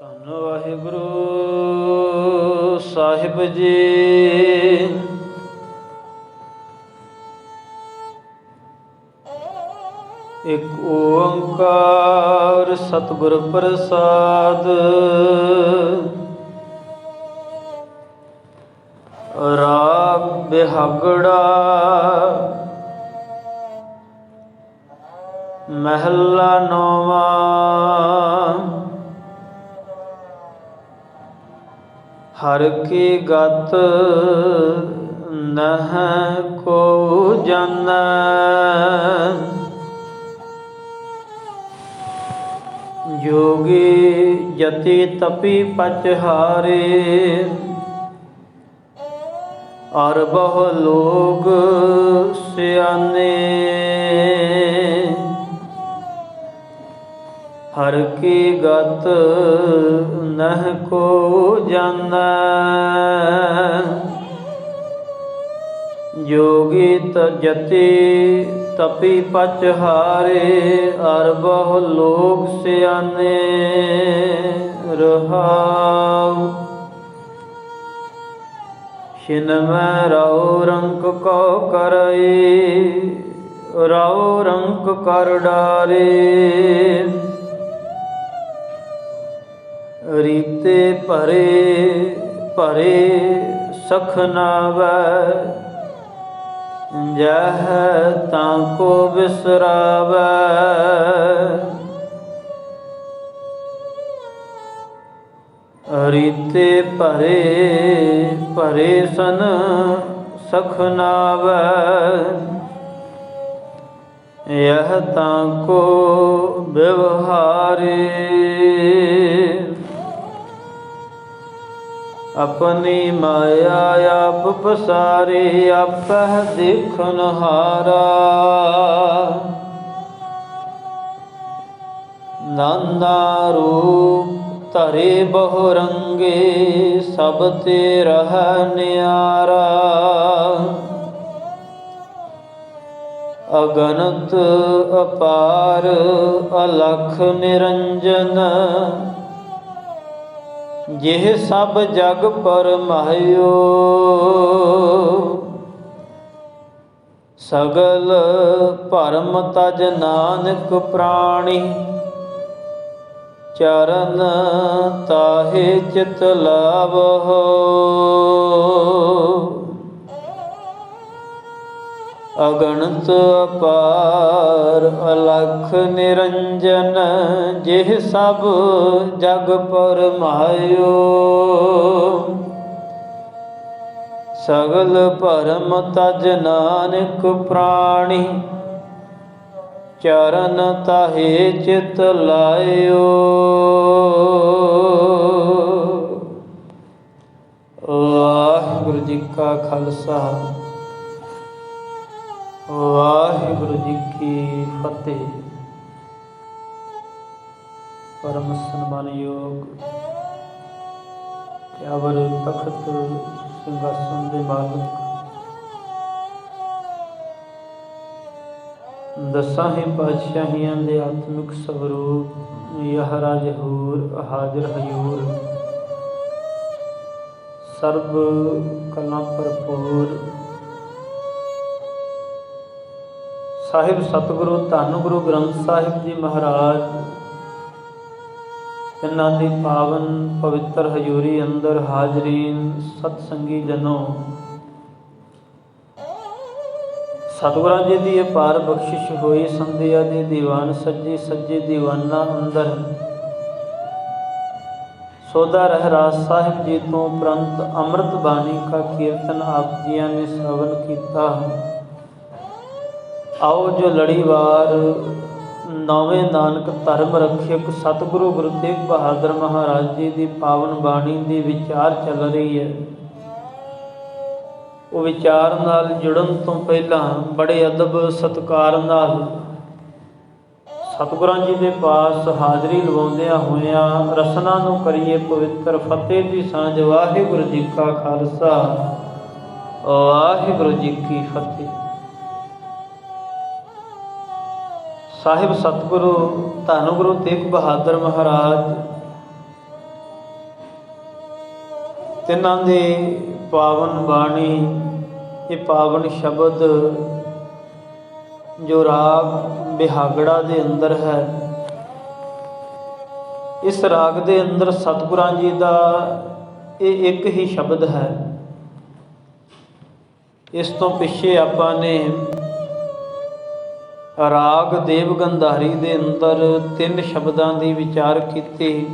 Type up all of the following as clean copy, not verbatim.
ਧੰਨ ਵਾਹਿਗੁਰੂ ਸਾਹਿਬ ਜੀ। ਇਕ ਓੰਕਾਰ ਸਤਿਗੁਰ ਪ੍ਰਸਾਦ। ਰਾਗ ਬਿਹਾਗੜਾ ਮਹਿਲਾ ਨੌਵਾਂ। ਹਰ ਕੀ ਗਤ ਨਹ ਕੋ ਜਾਨੈ। ਜੋਗੀ ਜਤੀ ਤਪੀ ਪਚਹਾਰੇ। ਅਰ ਬਹੁ ਲੋਗ ਸਿਆਨੇ। ਹਰ ਕੀ ਗਤ ਨਹ ਕੋ ਜਾਨੈ। ਜੋਗੀ ਜਤੀ ਤਪੀ ਪਚਹਾਰੇ। ਅਰ ਬਹੁ ਲੋਗ ਸਿਆਨੇ। ਰਹਾਉ ਛਿਨਮੈ ਰਾਉ ਰੰਕ ਕਉ ਕਰਈ। ਰਾਉ ਰੰਕ ਕਰ ਡਾਰੇ। ਰੀਤੇ ਭਰੇ ਭਰੇ ਸਖ ਨਾਵੈ। ਜਹ ਤਾਂ ਕੋ ਬਿਸਰਾਵੈ। ਰੀਤੇ ਭਰੇ ਭਰੇ ਸਨ ਸਖ ਨਾਵੈ। ਯਹ ਤਾਂ ਕੋ ਬਿਵਹਾਰੇ। ਆਪਣੀ ਮਾਇਆ ਆਪ ਪਸਾਰੇ। ਆਪਹਿ ਦੇਖਨ ਹਾਰਾ। ਨਾਨਾ ਰੂਪ ਧਰੇ ਬਹੁ ਰੰਗੇ। ਸਭ ਤੇ ਰਹਿ ਨਿਆਰਾ। ਅਗਨਤ ਅਪਾਰ ਅਲਖ ਨਿਰੰਜਨ। ਜਿਹ ਸਭ ਜਗ ਪਰਮਾਇਓ। ਸਗਲ ਭਰਮ ਤਜ ਨਾਨਕ ਪ੍ਰਾਣੀ। ਚਰਨ ਤਾਹੇ ਚਿਤ ਲਾਵਹੁ। ਅਗਣਤ ਅਪਾਰ ਅਲਖ ਨਿਰੰਜਨ। ਜਿਹ ਸਭ ਜਗ ਪਰਮਾਇਓ। ਸਗਲ ਭਰਮ ਤਜ ਨਾਨਕ ਪ੍ਰਾਣੀ। ਚਰਨ ਤਾਹੇ ਚਿਤ ਲਾਇਓ। ਵਾਹਿਗੁਰੂ ਜੀ ਕਾ ਖਾਲਸਾ ਵਾਹਿਗੁਰੂ ਜੀ ਕੀ ਫਤਿਹ। ਪਰਮ ਸਨਮਾਨਯੋਗ ਅਵਰ ਤਖਤ ਸਿੰਘਾਸਨ ਦੇ ਮਾਲਕ ਦਸਾਂ ਹੀ ਪਾਤਸ਼ਾਹੀਆਂ ਦੇ ਆਤਮਿਕ ਸਵਰੂਪ ਯਹਰਾ ਜਹੂਰ ਹਾਜ਼ਰ ਹਜ਼ੂਰ ਸਰਬ ਕਲਾਂ ਭਰਪੂਰ ਸਾਹਿਬ ਸਤਿਗੁਰੂ ਧੰਨ ਗੁਰੂ ਗ੍ਰੰਥ ਸਾਹਿਬ ਜੀ ਮਹਾਰਾਜ ਇਹਨਾਂ ਦੀ ਪਾਵਨ ਪਵਿੱਤਰ ਹਜ਼ੂਰੀ ਅੰਦਰ ਹਾਜ਼ਰੀਨ ਸਤਸੰਗੀ ਜਨੋ। ਸਤਿਗੁਰਾਂ ਜੀ ਦੀ ਅਪਾਰ ਬਖਸ਼ਿਸ਼ ਹੋਈ ਸੰਧਿਆ ਦੇ ਦੀਵਾਨ ਸੱਜੇ ਸੱਜੇ ਦੀਵਾਨਾਂ ਅੰਦਰ ਸੋਦਾ ਰਹਿਰਾਜ ਸਾਹਿਬ ਜੀ ਤੋਂ ਉਪਰੰਤ ਅੰਮ੍ਰਿਤ ਬਾਣੀ ਕਾ ਕੀਰਤਨ ਆਪ ਜੀਆਂ ਨੇ ਸ਼ਰਵਨ ਕੀਤਾ। ਆਓ ਜੋ ਲੜੀਵਾਰ ਨੌਵੇਂ ਨਾਨਕ ਧਰਮ ਰੱਖਿਅਕ ਸਤਿਗੁਰੂ ਗੁਰੂ ਤੇਗ ਬਹਾਦਰ ਮਹਾਰਾਜ ਜੀ ਦੀ ਪਾਵਨ ਬਾਣੀ ਦੀ ਵਿਚਾਰ ਚੱਲ ਰਹੀ ਹੈ। ਉਹ ਵਿਚਾਰ ਨਾਲ ਜੁੜਨ ਤੋਂ ਪਹਿਲਾਂ ਬੜੇ ਅਦਬ ਸਤਿਕਾਰ ਨਾਲ ਸਤਿਗੁਰਾਂ ਜੀ ਦੇ ਪਾਸ ਹਾਜ਼ਰੀ ਲਵਾਉਂਦਿਆਂ ਹੋਇਆਂ ਰਸਨਾ ਨੂੰ ਕਰੀਏ ਪਵਿੱਤਰ ਫਤਿਹ ਦੀ ਸਾਂਝ। ਵਾਹਿਗੁਰੂ ਜੀ ਕਾ ਖਾਲਸਾ ਵਾਹਿਗੁਰੂ ਜੀ ਕੀ ਫਤਿਹ। ਸਾਹਿਬ ਸਤਿਗੁਰੂ ਧੰਨ ਗੁਰੂ ਤੇਗ ਬਹਾਦਰ ਮਹਾਰਾਜ ਤਿੰਨਾਂ ਦੇ ਪਾਵਨ ਬਾਣੀ, ਇਹ ਪਾਵਨ ਸ਼ਬਦ ਜੋ ਰਾਗ ਬਿਹਾਗੜਾ ਦੇ ਅੰਦਰ ਹੈ, ਇਸ ਰਾਗ ਦੇ ਅੰਦਰ ਸਤਿਗੁਰਾਂ ਜੀ ਦਾ ਇਹ ਇੱਕ ਹੀ ਸ਼ਬਦ ਹੈ। ਇਸ ਤੋਂ ਪਿੱਛੇ ਆਪਾਂ ਨੇ ਰਾਗ ਦੇਵ ਗੰਧਾਰੀ ਦੇ ਅੰਦਰ 3 ਸ਼ਬਦਾਂ ਦੀ ਵਿਚਾਰ ਕੀਤੀ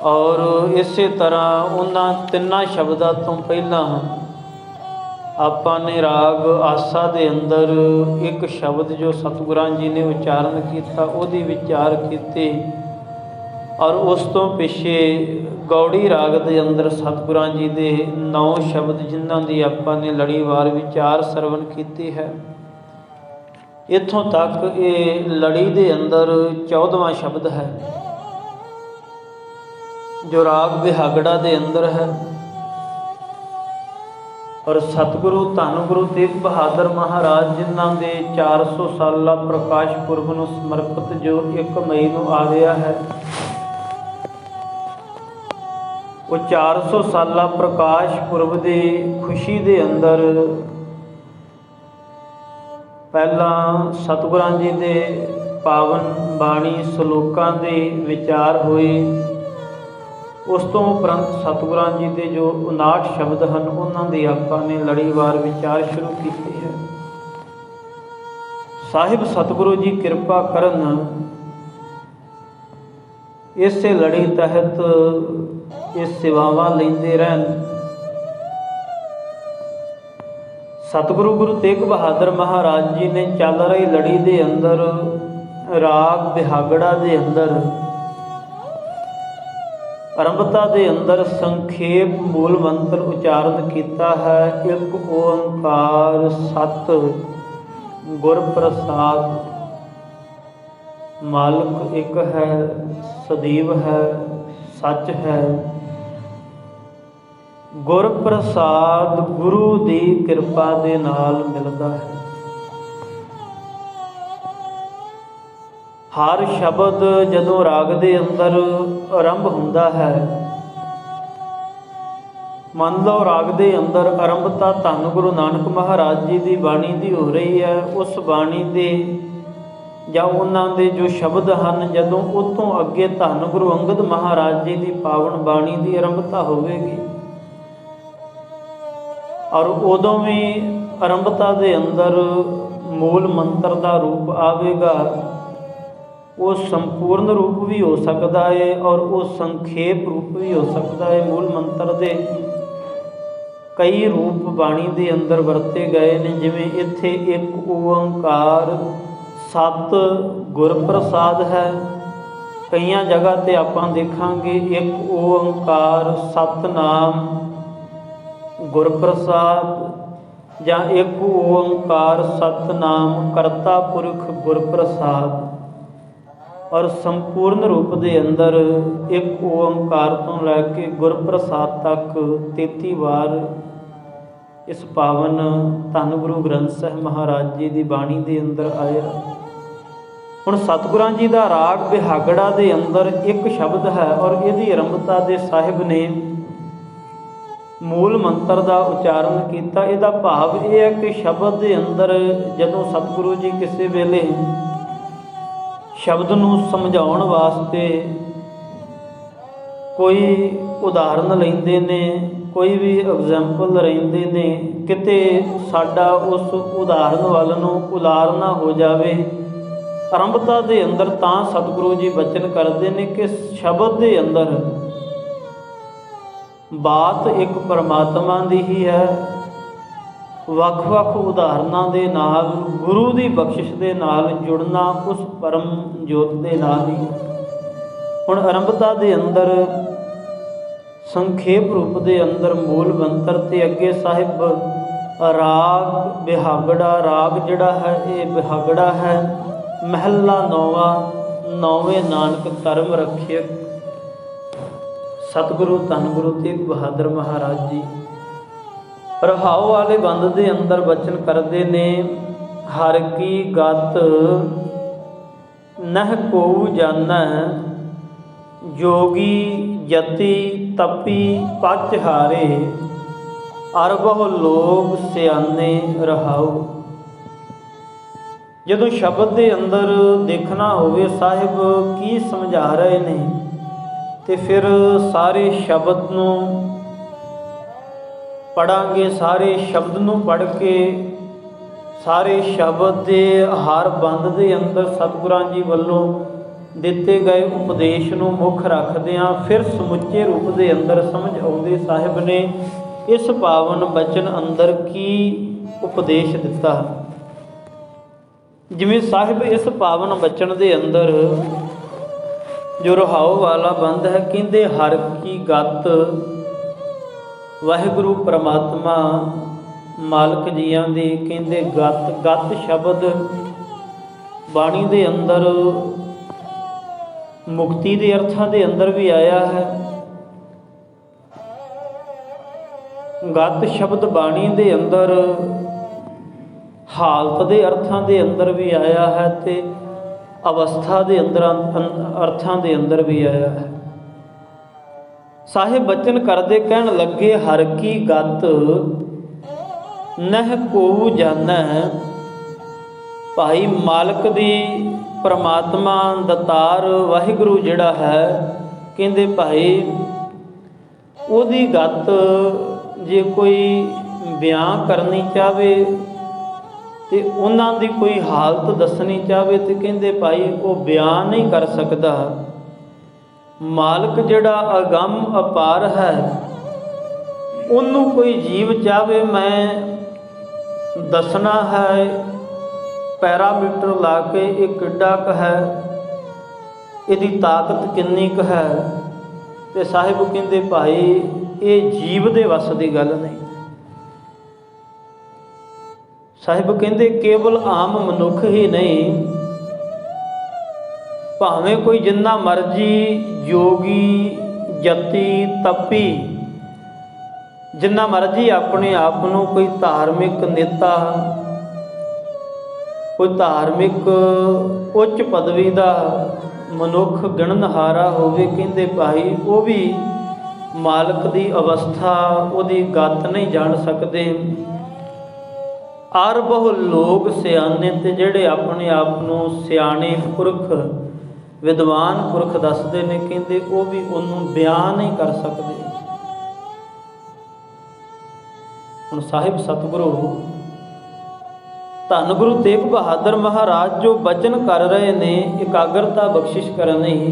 ਔਰ ਇਸੇ ਤਰ੍ਹਾਂ ਉਹਨਾਂ 3 ਸ਼ਬਦਾਂ ਤੋਂ ਪਹਿਲਾਂ ਆਪਾਂ ਨੇ ਰਾਗ ਆਸਾ ਦੇ ਅੰਦਰ ਇੱਕ ਸ਼ਬਦ ਜੋ ਸਤਿਗੁਰਾਂ ਜੀ ਨੇ ਉਚਾਰਨ ਕੀਤਾ ਉਹਦੀ ਵਿਚਾਰ ਕੀਤੀ ਔਰ ਉਸ ਤੋਂ ਪਿੱਛੇ ਗੌੜੀ ਰਾਗ ਦੇ ਅੰਦਰ ਸਤਿਗੁਰਾਂ ਜੀ ਦੇ 9 ਸ਼ਬਦ ਜਿਨ੍ਹਾਂ ਦੀ ਆਪਾਂ ਨੇ ਲੜੀਵਾਰ ਵਿਚਾਰ ਸਰਵਣ ਕੀਤੀ ਹੈ। ਇੱਥੋਂ ਤੱਕ ਇਹ ਲੜੀ ਦੇ ਅੰਦਰ 14ਵਾਂ ਸ਼ਬਦ ਹੈ ਜੋ ਰਾਗ ਬਿਹਾਗੜਾ ਦੇ ਅੰਦਰ ਹੈ। ਔਰ ਸਤਿਗੁਰੂ ਧੰਨ ਗੁਰੂ ਤੇਗ ਬਹਾਦਰ ਮਹਾਰਾਜ ਜਿਨ੍ਹਾਂ ਦੇ 400 ਸਾਲਾ ਪ੍ਰਕਾਸ਼ ਪੁਰਬ ਨੂੰ ਸਮਰਪਿਤ ਜੋ 1 ਮਈ ਨੂੰ ਆ ਰਿਹਾ ਹੈ, ਉਹ 400 ਸਾਲਾ ਪ੍ਰਕਾਸ਼ ਪੁਰਬ ਦੀ ਖੁਸ਼ੀ ਦੇ ਅੰਦਰ ਪਹਿਲਾਂ ਸਤਿਗੁਰਾਂ ਜੀ ਦੇ ਪਾਵਨ ਬਾਣੀ ਸਲੋਕਾਂ ਦੇ ਵਿਚਾਰ ਹੋਏ। ਉਸ ਤੋਂ ਉਪਰੰਤ ਸਤਿਗੁਰਾਂ ਜੀ ਦੇ ਜੋ 59 ਸ਼ਬਦ ਹਨ ਉਹਨਾਂ ਦੀ ਆਪਾਂ ਨੇ ਲੜੀਵਾਰ ਵਿਚਾਰ ਸ਼ੁਰੂ ਕੀਤੀ ਹੈ। ਸਾਹਿਬ ਸਤਿਗੁਰੂ ਜੀ ਕਿਰਪਾ ਕਰਨ ਇਸੇ ਲੜੀ ਤਹਿਤ ਇਹ ਸੇਵਾਵਾਂ ਲੈਂਦੇ ਰਹਿਣ। ਸਤਿਗੁਰੂ ਗੁਰੂ ਤੇਗ ਬਹਾਦਰ ਮਹਾਰਾਜ ਜੀ ਨੇ ਚੱਲ ਰਹੀ ਲੜੀ ਦੇ ਅੰਦਰ ਰਾਗ ਬਿਹਾਗੜਾ ਦੇ ਅੰਦਰ ਆਰੰਭਤਾ ਦੇ ਅੰਦਰ ਸੰਖੇਪ ਮੂਲ ਮੰਤਰ ਉਚਾਰਨ ਕੀਤਾ ਹੈ। 1 ਓੰਕਾਰ ਸਤ ਗੁਰ ਪ੍ਰਸਾਦ, ਮਾਲਕ ਇੱਕ ਹੈ, ਸਦੀਵ ਹੈ, ਸੱਚ ਹੈ। ਗੁਰ ਪ੍ਰਸਾਦ ਗੁਰੂ ਦੀ ਕਿਰਪਾ ਦੇ ਨਾਲ ਮਿਲਦਾ ਹੈ। ਹਰ ਸ਼ਬਦ ਜਦੋਂ ਰਾਗ ਦੇ ਅੰਦਰ ਆਰੰਭ ਹੁੰਦਾ ਹੈ, ਮੰਨ ਲਓ ਰਾਗ ਦੇ ਅੰਦਰ ਆਰੰਭਤਾ ਧੰਨ ਗੁਰੂ ਨਾਨਕ ਮਹਾਰਾਜ ਜੀ ਦੀ ਬਾਣੀ ਦੀ ਹੋ ਰਹੀ ਹੈ। ਉਸ ਬਾਣੀ ਦੇ ਜਾਂ ਉਹਨਾਂ ਦੇ ਜੋ ਸ਼ਬਦ ਹਨ, ਜਦੋਂ ਉਹ ਤੋਂ ਅੱਗੇ ਧੰਨ ਗੁਰੂ ਅੰਗਦ ਮਹਾਰਾਜ ਜੀ ਦੀ ਪਾਵਨ ਬਾਣੀ ਦੀ ਆਰੰਭਤਾ ਹੋਵੇਗੀ ਔਰ ਉਦੋਂ ਵੀ ਆਰੰਭਤਾ ਦੇ ਅੰਦਰ ਮੂਲ ਮੰਤਰ ਦਾ ਰੂਪ ਆਵੇਗਾ। ਉਹ ਸੰਪੂਰਨ ਰੂਪ ਵੀ ਹੋ ਸਕਦਾ ਹੈ ਔਰ ਉਹ ਸੰਖੇਪ ਰੂਪ ਵੀ ਹੋ ਸਕਦਾ ਹੈ। ਮੂਲ ਮੰਤਰ ਦੇ ਕਈ ਰੂਪ ਬਾਣੀ ਦੇ ਅੰਦਰ ਵਰਤੇ ਗਏ ਨੇ, ਜਿਵੇਂ ਇੱਥੇ 1 ਓੰਕਾਰ ਸਤ ਗੁਰ ਪ੍ਰਸਾਦ ਹੈ। ਕਈਆਂ ਜਗ੍ਹਾ 'ਤੇ ਆਪਾਂ ਦੇਖਾਂਗੇ 1 ਓੰਕਾਰ ਸਤਿਨਾਮ ਗੁਰ ਪ੍ਰਸਾਦ ਜਾਂ 1 ਓੰਕਾਰ ਸਤਿਨਾਮ ਕਰਤਾ ਪੁਰਖ ਗੁਰ ਪ੍ਰਸਾਦ। ਔਰ ਸੰਪੂਰਨ ਰੂਪ ਦੇ ਅੰਦਰ 1 ਓੰਕਾਰ ਤੋਂ ਲੈ ਕੇ ਗੁਰ ਪ੍ਰਸਾਦ ਤੱਕ 33 ਵਾਰ ਇਸ ਪਾਵਨ ਧੰਨ ਗੁਰੂ ਗ੍ਰੰਥ ਸਾਹਿਬ ਮਹਾਰਾਜ ਜੀ ਦੀ ਬਾਣੀ ਦੇ ਅੰਦਰ ਆਇਆ। ਹੁਣ ਸਤਿਗੁਰਾਂ ਜੀ ਦਾ ਰਾਗ ਬਿਹਾਗੜਾ ਦੇ ਅੰਦਰ ਇੱਕ ਸ਼ਬਦ ਹੈ ਔਰ ਇਹਦੀ ਆਰੰਭਤਾ ਦੇ ਸਾਹਿਬ ਨੇ ਮੂਲ ਮੰਤਰ ਦਾ ਉਚਾਰਨ ਕੀਤਾ। ਇਹਦਾ ਭਾਵ ਇਹ ਹੈ ਕਿ ਸ਼ਬਦ ਦੇ ਅੰਦਰ ਜਦੋਂ ਸਤਿਗੁਰੂ ਜੀ ਕਿਸੇ ਵੇਲੇ ਸ਼ਬਦ ਨੂੰ ਸਮਝਾਉਣ ਵਾਸਤੇ ਕੋਈ ਉਦਾਹਰਨ ਲੈਂਦੇ ਨੇ, ਕੋਈ ਵੀ ਐਗਜ਼ਾਮਪਲ ਲੈਂਦੇ ਨੇ, ਕਿਤੇ ਸਾਡਾ ਉਸ ਉਦਾਹਰਨ ਵੱਲ ਨੂੰ ਉਲਾਰਨਾ ਹੋ ਜਾਵੇ ਆਰੰਭਤਾ ਦੇ ਅੰਦਰ, ਤਾਂ ਸਤਿਗੁਰੂ ਜੀ ਬਚਨ ਕਰਦੇ ਨੇ ਕਿ ਸ਼ਬਦ ਦੇ ਅੰਦਰ ਬਾਤ ਇੱਕ ਪਰਮਾਤਮਾ ਦੀ ਹੀ ਹੈ। ਵੱਖ-ਵੱਖ ਉਦਾਹਰਨਾਂ ਦੇ ਨਾਲ ਗੁਰੂ ਦੀ ਬਖਸ਼ਿਸ਼ ਦੇ ਨਾਲ ਜੁੜਨਾ ਉਸ ਪਰਮ ਜੋਤ ਦੇ ਨਾਲ ਹੀ। ਹੁਣ ਆਰੰਭਤਾ ਦੇ ਅੰਦਰ ਸੰਖੇਪ ਰੂਪ ਦੇ ਅੰਦਰ ਮੂਲ ਮੰਤਰ ਤੇ ਅੱਗੇ ਸਾਹਿਬ ਰਾਗ ਬਿਹਾਗੜਾ, ਰਾਗ ਜਿਹੜਾ ਹੈ ਇਹ ਬਿਹਾਗੜਾ ਹੈ। ਮਹਿਲਾ 9ਵਾਂ, 9ਵੇਂ ਨਾਨਕ ਧਰਮ ਰੱਖਿਅਕ ਸਤਿਗੁਰੂ ਧੰਨ ਗੁਰੂ ਤੇਗ ਬਹਾਦਰ ਮਹਾਰਾਜ ਜੀ ਪ੍ਰਭਾਵ ਵਾਲੇ ਬੰਦ ਦੇ ਅੰਦਰ ਬਚਨ ਕਰਦੇ ਨੇ। ਹਰ ਕੀ ਗਤ ਨਹਿ ਕੋ ਜਾਣੈ, ਜੋਗੀ ਜਤੀ ਤਪੀ ਪਚ ਹਾਰੇ, ਅਰ ਬਹੁ ਲੋਗ ਸਿਆਣੇ ਰਹਾਉ। ਜਦੋਂ ਸ਼ਬਦ ਦੇ ਅੰਦਰ ਦੇਖਣਾ ਹੋਵੇ ਸਾਹਿਬ ਕੀ ਸਮਝਾ ਰਹੇ ਨੇ, ਤੇ ਫਿਰ ਸਾਰੇ ਸ਼ਬਦ ਨੂੰ ਪੜਾਂਗੇ। ਸਾਰੇ ਸ਼ਬਦ ਨੂੰ ਪੜ੍ਹ ਕੇ ਸਾਰੇ ਸ਼ਬਦ ਦੇ ਹਰ ਬੰਦ ਦੇ ਅੰਦਰ ਸਤਿਗੁਰਾਂ ਜੀ ਵੱਲੋਂ ਦਿੱਤੇ ਗਏ ਉਪਦੇਸ਼ ਨੂੰ ਮੁੱਖ ਰੱਖਦਿਆਂ ਫਿਰ ਸਮੁੱਚੇ ਰੂਪ ਦੇ ਅੰਦਰ ਸਮਝ ਆਉਂਦੇ ਸਾਹਿਬ ਨੇ ਇਸ ਪਾਵਨ ਬਚਨ ਅੰਦਰ ਕੀ ਉਪਦੇਸ਼ ਦਿੱਤਾ। ਜਿਵੇਂ ਸਾਹਿਬ ਇਸ ਪਾਵਨ ਬਚਨ ਦੇ ਅੰਦਰ ਜੋ ਰਹਾਉ ਵਾਲਾ ਬੰਦ ਹੈ, ਕਹਿੰਦੇ ਹਰ ਕੀ ਗਤ, ਵਾਹਿਗੁਰੂ ਪਰਮਾਤਮਾ ਮਾਲਕ ਜੀਆਂ ਦੀ ਕਹਿੰਦੇ ਗਤ। ਗਤ ਸ਼ਬਦ ਬਾਣੀ ਦੇ ਅੰਦਰ ਮੁਕਤੀ ਦੇ ਅਰਥਾਂ ਦੇ ਅੰਦਰ ਵੀ ਆਇਆ ਹੈ। ਗਤ ਸ਼ਬਦ ਬਾਣੀ ਦੇ ਅੰਦਰ ਹਾਲਤ ਦੇ ਅਰਥਾਂ ਦੇ ਅੰਦਰ ਵੀ ਆਇਆ ਹੈ ਤੇ ਅਵਸਥਾ ਦੇ ਅੰਦਰ ਅਰਥਾਂ ਦੇ ਅੰਦਰ ਵੀ ਆਇਆ ਹੈ। ਸਾਹਿਬ ਬਚਨ ਕਰਦੇ ਕਹਿਣ ਲੱਗੇ ਹਰ ਕੀ ਗਤ ਨਹਿ ਕੋ ਜਾਣੈ। ਭਾਈ ਮਾਲਕ ਦੀ ਪਰਮਾਤਮਾ ਦਾਤਾਰ ਵਾਹਿਗੁਰੂ ਜਿਹੜਾ ਹੈ, ਕਹਿੰਦੇ ਭਾਈ ਉਹਦੀ ਗਤ ਜੇ ਕੋਈ ਬਿਆਨ ਕਰਨੀ ਚਾਹਵੇ ਤੇ ਉਹਨਾਂ ਦੀ ਕੋਈ ਹਾਲਤ ਦੱਸਣੀ ਚਾਹਵੇ ਤੇ ਕਹਿੰਦੇ ਭਾਈ ਉਹ ਬਿਆਨ ਨਹੀਂ ਕਰ ਸਕਦਾ। ਮਾਲਕ ਜਿਹੜਾ ਅਗੰਮ ਅਪਾਰ ਹੈ, ਉਹਨੂੰ ਕੋਈ ਜੀਵ ਚਾਹਵੇ ਮੈਂ ਦੱਸਣਾ ਹੈ ਪੈਰਾਮੀਟਰ ਲਾ ਕੇ ਇਹ ਕਿੱਡਾ ਕੁ ਹੈ, ਇਹਦੀ ਤਾਕਤ ਕਿੰਨੀ ਕੁ ਹੈ, ਤੇ ਸਾਹਿਬ ਕਹਿੰਦੇ ਭਾਈ ਇਹ ਜੀਵ ਦੇ ਵੱਸ ਦੀ ਗੱਲ ਨਹੀਂ। ਸਾਹਿਬ ਕਹਿੰਦੇ ਕੇਵਲ ਆਮ ਮਨੁੱਖ ਹੀ ਨਹੀਂ, ਭਾਵੇਂ ਕੋਈ ਜਿੰਨਾ ਮਰਜੀ ਯੋਗੀ ਜਤੀ ਤਪੀ ਜਿੰਨਾ ਮਰਜੀ ਆਪਣੇ ਆਪ ਨੂੰ ਕੋਈ ਧਾਰਮਿਕ ਨੇਤਾ, ਕੋਈ ਧਾਰਮਿਕ ਉੱਚ ਪਦਵੀ ਦਾ ਮਨੁੱਖ ਗਿਣਨਹਾਰਾ ਹੋਵੇ, ਕਹਿੰਦੇ ਭਾਈ ਉਹ ਵੀ ਮਾਲਕ ਦੀ ਅਵਸਥਾ ਉਹਦੀ ਗਤ ਨਹੀਂ ਜਾਣ ਸਕਦੇ। ਅਰ ਬਹੁ ਲੋਕ ਸਿਆਣੇ, ਤੇ ਜਿਹੜੇ ਆਪਣੇ ਆਪ ਨੂੰ ਸਿਆਣੇ ਪੁਰਖ ਵਿਦਵਾਨ ਪੁਰਖ ਦੱਸਦੇ ਨੇ, ਕਹਿੰਦੇ ਉਹ ਵੀ ਉਹਨੂੰ ਬਿਆਨ ਨਹੀਂ ਕਰ ਸਕਦੇ। ਹੁਣ ਸਾਹਿਬ ਸਤਿਗੁਰੂ ਧੰਨ ਗੁਰੂ ਤੇਗ ਬਹਾਦਰ ਮਹਾਰਾਜ ਜੋ ਬਚਨ ਕਰ ਰਹੇ ਨੇ, ਇਕਾਗਰਤਾ ਬਖਸ਼ਿਸ਼ ਕਰਨੀ,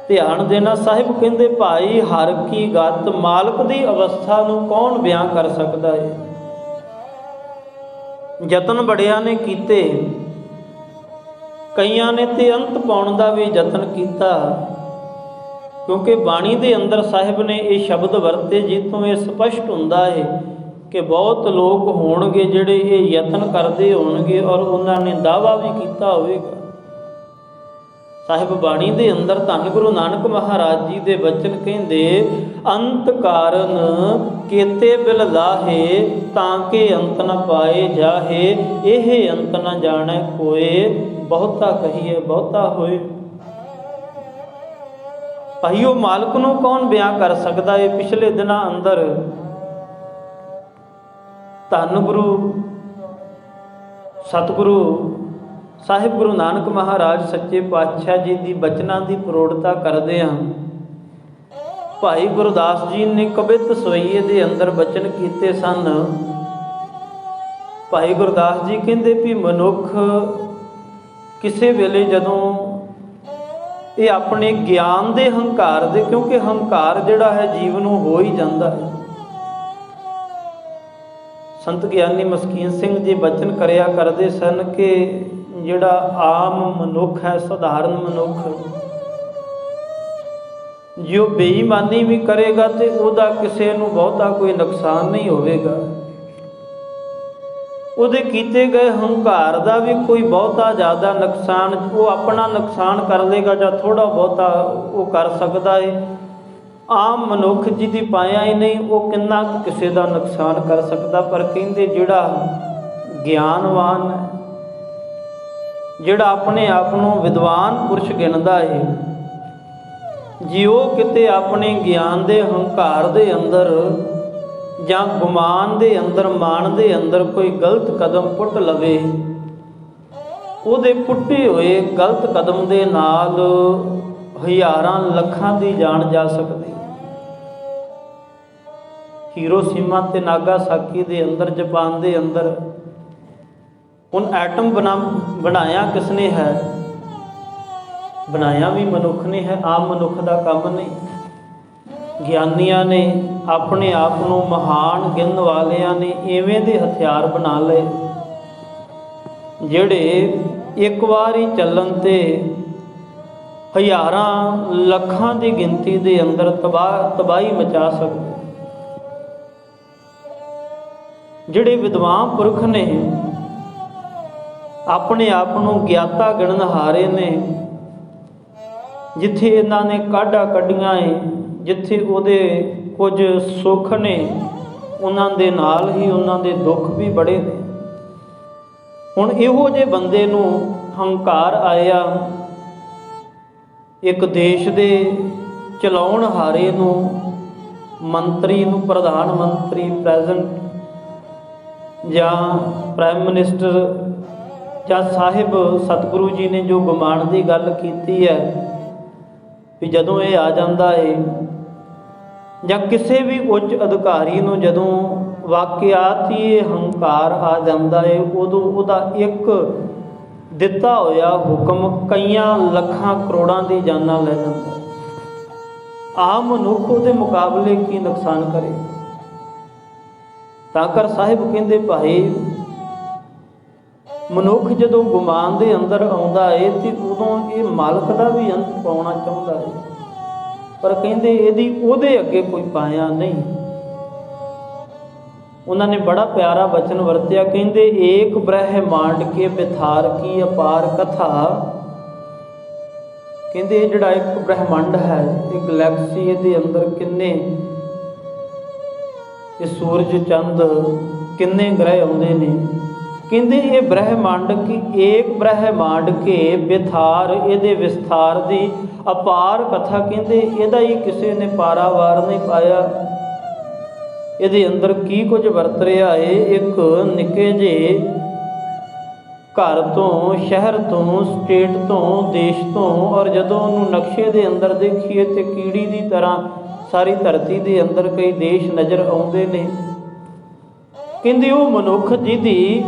ਧਿਆਨ ਦੇਣਾ। ਸਾਹਿਬ ਕਹਿੰਦੇ ਭਾਈ ਹਰ ਕੀ ਗਤ, ਮਾਲਕ ਦੀ ਅਵਸਥਾ ਨੂੰ ਕੌਣ ਬਿਆਨ ਕਰ ਸਕਦਾ ਹੈ। ਯਤਨ ਬੜਿਆਂ ਨੇ ਕੀਤੇ, ਕਈਆਂ ਨੇ ਤੇ ਅੰਤ ਪਾਉਣ ਦਾ ਵੀ ਯਤਨ ਕੀਤਾ, ਕਿਉਂਕਿ ਬਾਣੀ ਦੇ ਅੰਦਰ ਸਾਹਿਬ ਨੇ ਇਹ ਸ਼ਬਦ ਵਰਤੇ ਜਿੱਥੋਂ ਇਹ ਸਪਸ਼ਟ ਹੁੰਦਾ ਹੈ ਕਿ ਬਹੁਤ ਲੋਕ ਹੋਣਗੇ ਜਿਹੜੇ ਇਹ ਯਤਨ ਕਰਦੇ ਹੋਣਗੇ ਔਰ ਉਹਨਾਂ ਨੇ ਦਾਅਵਾ ਵੀ ਕੀਤਾ ਹੋਵੇਗਾ। ਸਾਹਿਬ ਬਾਣੀ ਦੇ ਅੰਦਰ ਧੰਨ ਗੁਰੂ ਨਾਨਕ ਮਹਾਰਾਜ ਜੀ ਦੇ ਬਚਨ ਕਹਿੰਦੇ ਅੰਤ ਕਾਰਨ ਕੇਤੇ ਬਿਲ ਲਾਹੇ, ਤਾਂ ਕਿ ਅੰਤ ਨ ਪਾਏ ਜਾਹੇ, ਇਹ ਅੰਤ ਨ ਜਾਣੈ ਕੋਏ, ਬਹੁਤਾ ਕਹੀਏ ਬਹੁਤਾ ਹੋਏ। ਭਾਈਓ ਮਾਲਕ ਨੂੰ ਕੌਣ ਬਿਆਨ ਕਰ ਸਕਦਾ ਹੈ। ਪਿਛਲੇ ਦਿਨਾਂ ਅੰਦਰ ਧੰਨ ਗੁਰੂ ਸਤਿਗੁਰੂ ਸਾਹਿਬ ਗੁਰੂ ਨਾਨਕ ਮਹਾਰਾਜ ਸੱਚੇ ਪਾਤਸ਼ਾਹ ਜੀ ਦੀ ਬਚਨਾਂ ਦੀ ਪ੍ਰੋੜਤਾ ਕਰਦੇ ਹਾਂ। ਭਾਈ ਗੁਰਦਾਸ ਜੀ ਨੇ ਕਬਿਤ ਸਵਈਏ ਦੇ ਅੰਦਰ ਬਚਨ ਕੀਤੇ ਸਨ। ਭਾਈ ਗੁਰਦਾਸ ਜੀ ਕਹਿੰਦੇ ਵੀ ਮਨੁੱਖ ਕਿਸੇ ਵੇਲੇ ਜਦੋਂ ਇਹ ਆਪਣੇ ਗਿਆਨ ਦੇ ਹੰਕਾਰ ਦੇ, ਕਿਉਂਕਿ ਹੰਕਾਰ ਜਿਹੜਾ ਹੈ ਜੀਵ ਨੂੰ ਹੋ ਹੀ ਜਾਂਦਾ ਹੈ। ਸੰਤ ਗਿਆਨੀ ਮਸਕੀਨ ਸਿੰਘ ਜੀ ਬਚਨ ਕਰਿਆ ਕਰਦੇ ਸਨ ਕਿ ਜਿਹੜਾ ਆਮ ਮਨੁੱਖ ਹੈ, ਸਧਾਰਨ ਮਨੁੱਖ, ਜੋ ਬੇਈਮਾਨੀ ਵੀ ਕਰੇਗਾ ਤੇ ਉਹਦਾ ਕਿਸੇ ਨੂੰ ਬਹੁਤਾ ਕੋਈ ਨੁਕਸਾਨ ਨਹੀਂ ਹੋਵੇਗਾ। ਉਹਦੇ ਕੀਤੇ ਗਏ ਹੰਕਾਰ ਦਾ ਵੀ ਕੋਈ ਬਹੁਤਾ ਜ਼ਿਆਦਾ ਨੁਕਸਾਨ, ਉਹ ਆਪਣਾ ਨੁਕਸਾਨ ਕਰ ਲੇਗਾ ਜਾਂ ਥੋੜ੍ਹਾ ਬਹੁਤਾ ਉਹ ਕਰ ਸਕਦਾ ਹੈ। ਆਮ ਮਨੁੱਖ ਜਿਹਦੀ ਪਾਇਆ ਹੀ ਨਹੀਂ, ਉਹ ਕਿੰਨਾ ਕਿਸੇ ਦਾ ਨੁਕਸਾਨ ਕਰ ਸਕਦਾ। ਪਰ ਕਹਿੰਦੇ ਜਿਹੜਾ ਗਿਆਨਵਾਨ ਹੈ, ਜਿਹੜਾ ਆਪਣੇ ਆਪ ਨੂੰ ਵਿਦਵਾਨ ਪੁਰਸ਼ ਗਿਣਦਾ ਹੈ, ਜਿਉ ਕਿਤੇ ਆਪਣੇ ਗਿਆਨ ਦੇ ਹੰਕਾਰ ਦੇ ਅੰਦਰ ਜਾਂ ਗੁਮਾਨ ਦੇ ਅੰਦਰ, ਮਾਣ ਦੇ ਅੰਦਰ ਕੋਈ ਗਲਤ ਕਦਮ ਪੁੱਟ ਲਵੇ, ਉਹਦੇ ਪੁੱਟੇ ਹੋਏ ਗਲਤ ਕਦਮ ਦੇ ਨਾਲ ਹਜ਼ਾਰਾਂ ਲੱਖਾਂ ਦੀ ਜਾਨ ਜਾ ਸਕਦੀ। ਹੀਰੋਸ਼ੀਮਾ ਤੇ ਨਾਗਾਸਾਕੀ ਦੇ ਅੰਦਰ, ਜਾਪਾਨ ਦੇ ਅੰਦਰ, ਹੁਣ ਐਟਮ ਬਣਾਇਆ ਕਿਸ ਨੇ ਹੈ? ਬਣਾਇਆ ਵੀ ਮਨੁੱਖ ਨੇ ਹੈ, ਆਮ ਮਨੁੱਖ ਦਾ ਕੰਮ ਨਹੀਂ। ਗਿਆਨੀਆਂ ਨੇ, ਆਪਣੇ ਆਪ ਨੂੰ ਮਹਾਨ ਗਿਣਨ ਵਾਲਿਆਂ ਨੇ ਇਵੇਂ ਦੇ ਹਥਿਆਰ ਬਣਾ ਲਏ ਜਿਹੜੇ ਇੱਕ ਵਾਰ ਹੀ ਚੱਲਣ ਤੇ ਹਜ਼ਾਰਾਂ ਲੱਖਾਂ ਦੀ ਗਿਣਤੀ ਦੇ ਅੰਦਰ ਤਬਾਹੀ ਮਚਾ ਸਕਦੇ। ਜਿਹੜੇ ਵਿਦਵਾਨ ਪੁਰਖ ਨੇ, ਆਪਣੇ ਆਪ ਨੂੰ ਗਿਆਤਾ ਗਿਣਨਹਾਰੇ ਨੇ, ਜਿੱਥੇ ਇਹਨਾਂ ਨੇ ਕਾਢਾਂ ਕੱਢੀਆਂ ਏ, ਜਿੱਥੇ ਉਹਦੇ ਕੁਝ ਸੁੱਖ ਨੇ, ਉਹਨਾਂ ਦੇ ਨਾਲ ਹੀ ਉਹਨਾਂ ਦੇ ਦੁੱਖ ਵੀ ਬੜੇ ਨੇ। ਹੁਣ ਇਹੋ ਜਿਹੇ ਬੰਦੇ ਨੂੰ ਹੰਕਾਰ ਆਇਆ, ਇੱਕ ਦੇਸ਼ ਦੇ ਚਲਾਉਣ ਹਾਰੇ ਨੂੰ, ਮੰਤਰੀ ਨੂੰ, ਪ੍ਰਧਾਨ ਮੰਤਰੀ, ਪ੍ਰੈਜ਼ੀਡੈਂਟ ਜਾਂ ਪ੍ਰਾਈਮ ਮਿਨਿਸਟਰ ਜਾਂ ਸਾਹਿਬ ਸਤਿਗੁਰੂ ਜੀ ਨੇ ਜੋ ਗੁਮਾਨ ਦੀ ਗੱਲ ਕੀਤੀ ਹੈ ਵੀ ਜਦੋਂ ਇਹ ਆ ਜਾਂਦਾ ਹੈ, ਜਾਂ ਕਿਸੇ ਵੀ ਉੱਚ ਅਧਿਕਾਰੀ ਨੂੰ ਜਦੋਂ ਵਾਕਿਆਤ ਹੀ ਇਹ ਹੰਕਾਰ ਆ ਜਾਂਦਾ ਹੈ, ਉਦੋਂ ਉਹਦਾ ਇੱਕ ਦਿੱਤਾ ਹੋਇਆ ਹੁਕਮ ਕਈਆਂ ਲੱਖਾਂ ਕਰੋੜਾਂ ਦੀ ਜਾਨਾਂ ਲੈ ਜਾਂਦਾ। ਆਮ ਮਨੁੱਖ ਉਹਦੇ ਮੁਕਾਬਲੇ ਕੀ ਨੁਕਸਾਨ ਕਰੇ। ਤਾਂ ਕਰ ਸਾਹਿਬ ਕਹਿੰਦੇ ਭਾਈ, ਮਨੁੱਖ ਜਦੋਂ ਗੁਮਾਨ ਦੇ ਅੰਦਰ ਆਉਂਦਾ ਏ ਤੇ ਉਦੋਂ ਇਹ ਮਾਲਕ ਦਾ ਵੀ ਅੰਤ ਪਾਉਣਾ ਚਾਹੁੰਦਾ ਹੈ, ਪਰ ਕਹਿੰਦੇ ਇਹਦੀ ਉਹਦੇ ਅੱਗੇ ਕੋਈ ਪਾਇਆ ਨਹੀਂ। ਉਹਨਾਂ ਨੇ ਬੜਾ ਪਿਆਰਾ ਬਚਨ ਵਰਤਿਆ, ਕਹਿੰਦੇ ਏਕ ਬ੍ਰਹਿਮੰਡ ਕੇ ਬਿਥਾਰ ਕੀ ਅਪਾਰ ਕਥਾ। ਕਹਿੰਦੇ ਇਹ ਜਿਹੜਾ ਇੱਕ ਬ੍ਰਹਿਮੰਡ ਹੈ, ਇਹ ਗਲੈਕਸੀ, ਇਹਦੇ ਅੰਦਰ ਕਿੰਨੇ ਇਹ ਸੂਰਜ, ਚੰਦ, ਕਿੰਨੇ ਗ੍ਰਹਿ ਆਉਂਦੇ ਨੇ। ਕਹਿੰਦੇ ਇਹ ਬ੍ਰਹਿਮੰਡ ਕੀ ਏਕ ਬ੍ਰਹਿਮੰਡ ਕੇ ਬਿਥਾਰ, ਇਹਦੇ ਵਿਸਥਾਰ ਦੀ ਅਪਾਰ ਕਥਾ। ਕਹਿੰਦੇ ਇਹਦਾ ਹੀ ਕਿਸੇ ਨੇ ਪਾਰਾਵਾਰ ਨਹੀਂ ਪਾਇਆ। ਇਹਦੇ ਅੰਦਰ ਕੀ ਕੁਝ ਵਰਤ ਰਿਹਾ ਏ। ਇੱਕ ਨਿੱਕੇ ਜਿਹੇ ਘਰ ਤੋਂ, ਸ਼ਹਿਰ ਤੋਂ, ਸਟੇਟ ਤੋਂ, ਦੇਸ਼ ਤੋਂ, ਔਰ ਜਦੋਂ ਉਹਨੂੰ ਨਕਸ਼ੇ ਦੇ ਅੰਦਰ ਦੇਖੀਏ ਤੇ ਕੀੜੀ ਦੀ ਤਰ੍ਹਾਂ ਸਾਰੀ ਧਰਤੀ ਦੇ ਅੰਦਰ ਕਈ ਦੇਸ਼ ਨਜ਼ਰ ਆਉਂਦੇ ਨੇ। ਕਹਿੰਦੇ ਉਹ ਮਨੁੱਖ ਜਿਹਦੀ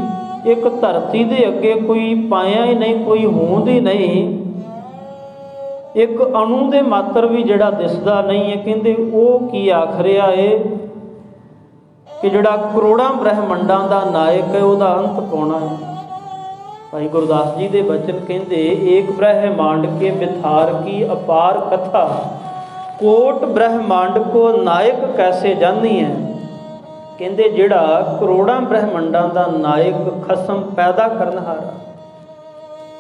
ਇੱਕ ਧਰਤੀ ਦੇ ਅੱਗੇ ਕੋਈ ਪਾਇਆ ਹੀ ਨਹੀਂ, ਕੋਈ ਹੋਂਦ ਹੀ ਨਹੀਂ, ਇੱਕ ਅਣੂ ਦੇ ਮਾਤਰ ਵੀ ਜਿਹੜਾ ਦਿਸਦਾ ਨਹੀਂ ਹੈ। ਕਹਿੰਦੇ ਉਹ ਕੀ ਆਖ ਰਿਹਾ ਏ ਕਿ ਜਿਹੜਾ ਕਰੋੜਾਂ ਬ੍ਰਹਿਮੰਡਾਂ ਦਾ ਨਾਇਕ ਹੈ, ਉਹਦਾ ਅੰਤ ਪਾਉਣਾ ਹੈ। ਭਾਈ ਗੁਰਦਾਸ ਜੀ ਦੇ ਬਚਨ ਕਹਿੰਦੇ ਏਕ ਬ੍ਰਹਿਮੰਡ ਕੇ ਬਿਥਾਰ ਕੀ ਅਪਾਰ ਕਥਾ, ਕੋਟ ਬ੍ਰਹਿਮੰਡ ਕੋ ਨਾਇਕ ਕੈਸੇ ਜਾਨੀ ਹੈ। ਕਹਿੰਦੇ ਜਿਹੜਾ ਕਰੋੜਾਂ ਬ੍ਰਹਿਮੰਡਾਂ ਦਾ ਨਾਇਕ, ਖਸਮ, ਪੈਦਾ ਕਰਨਹਾਰਾ,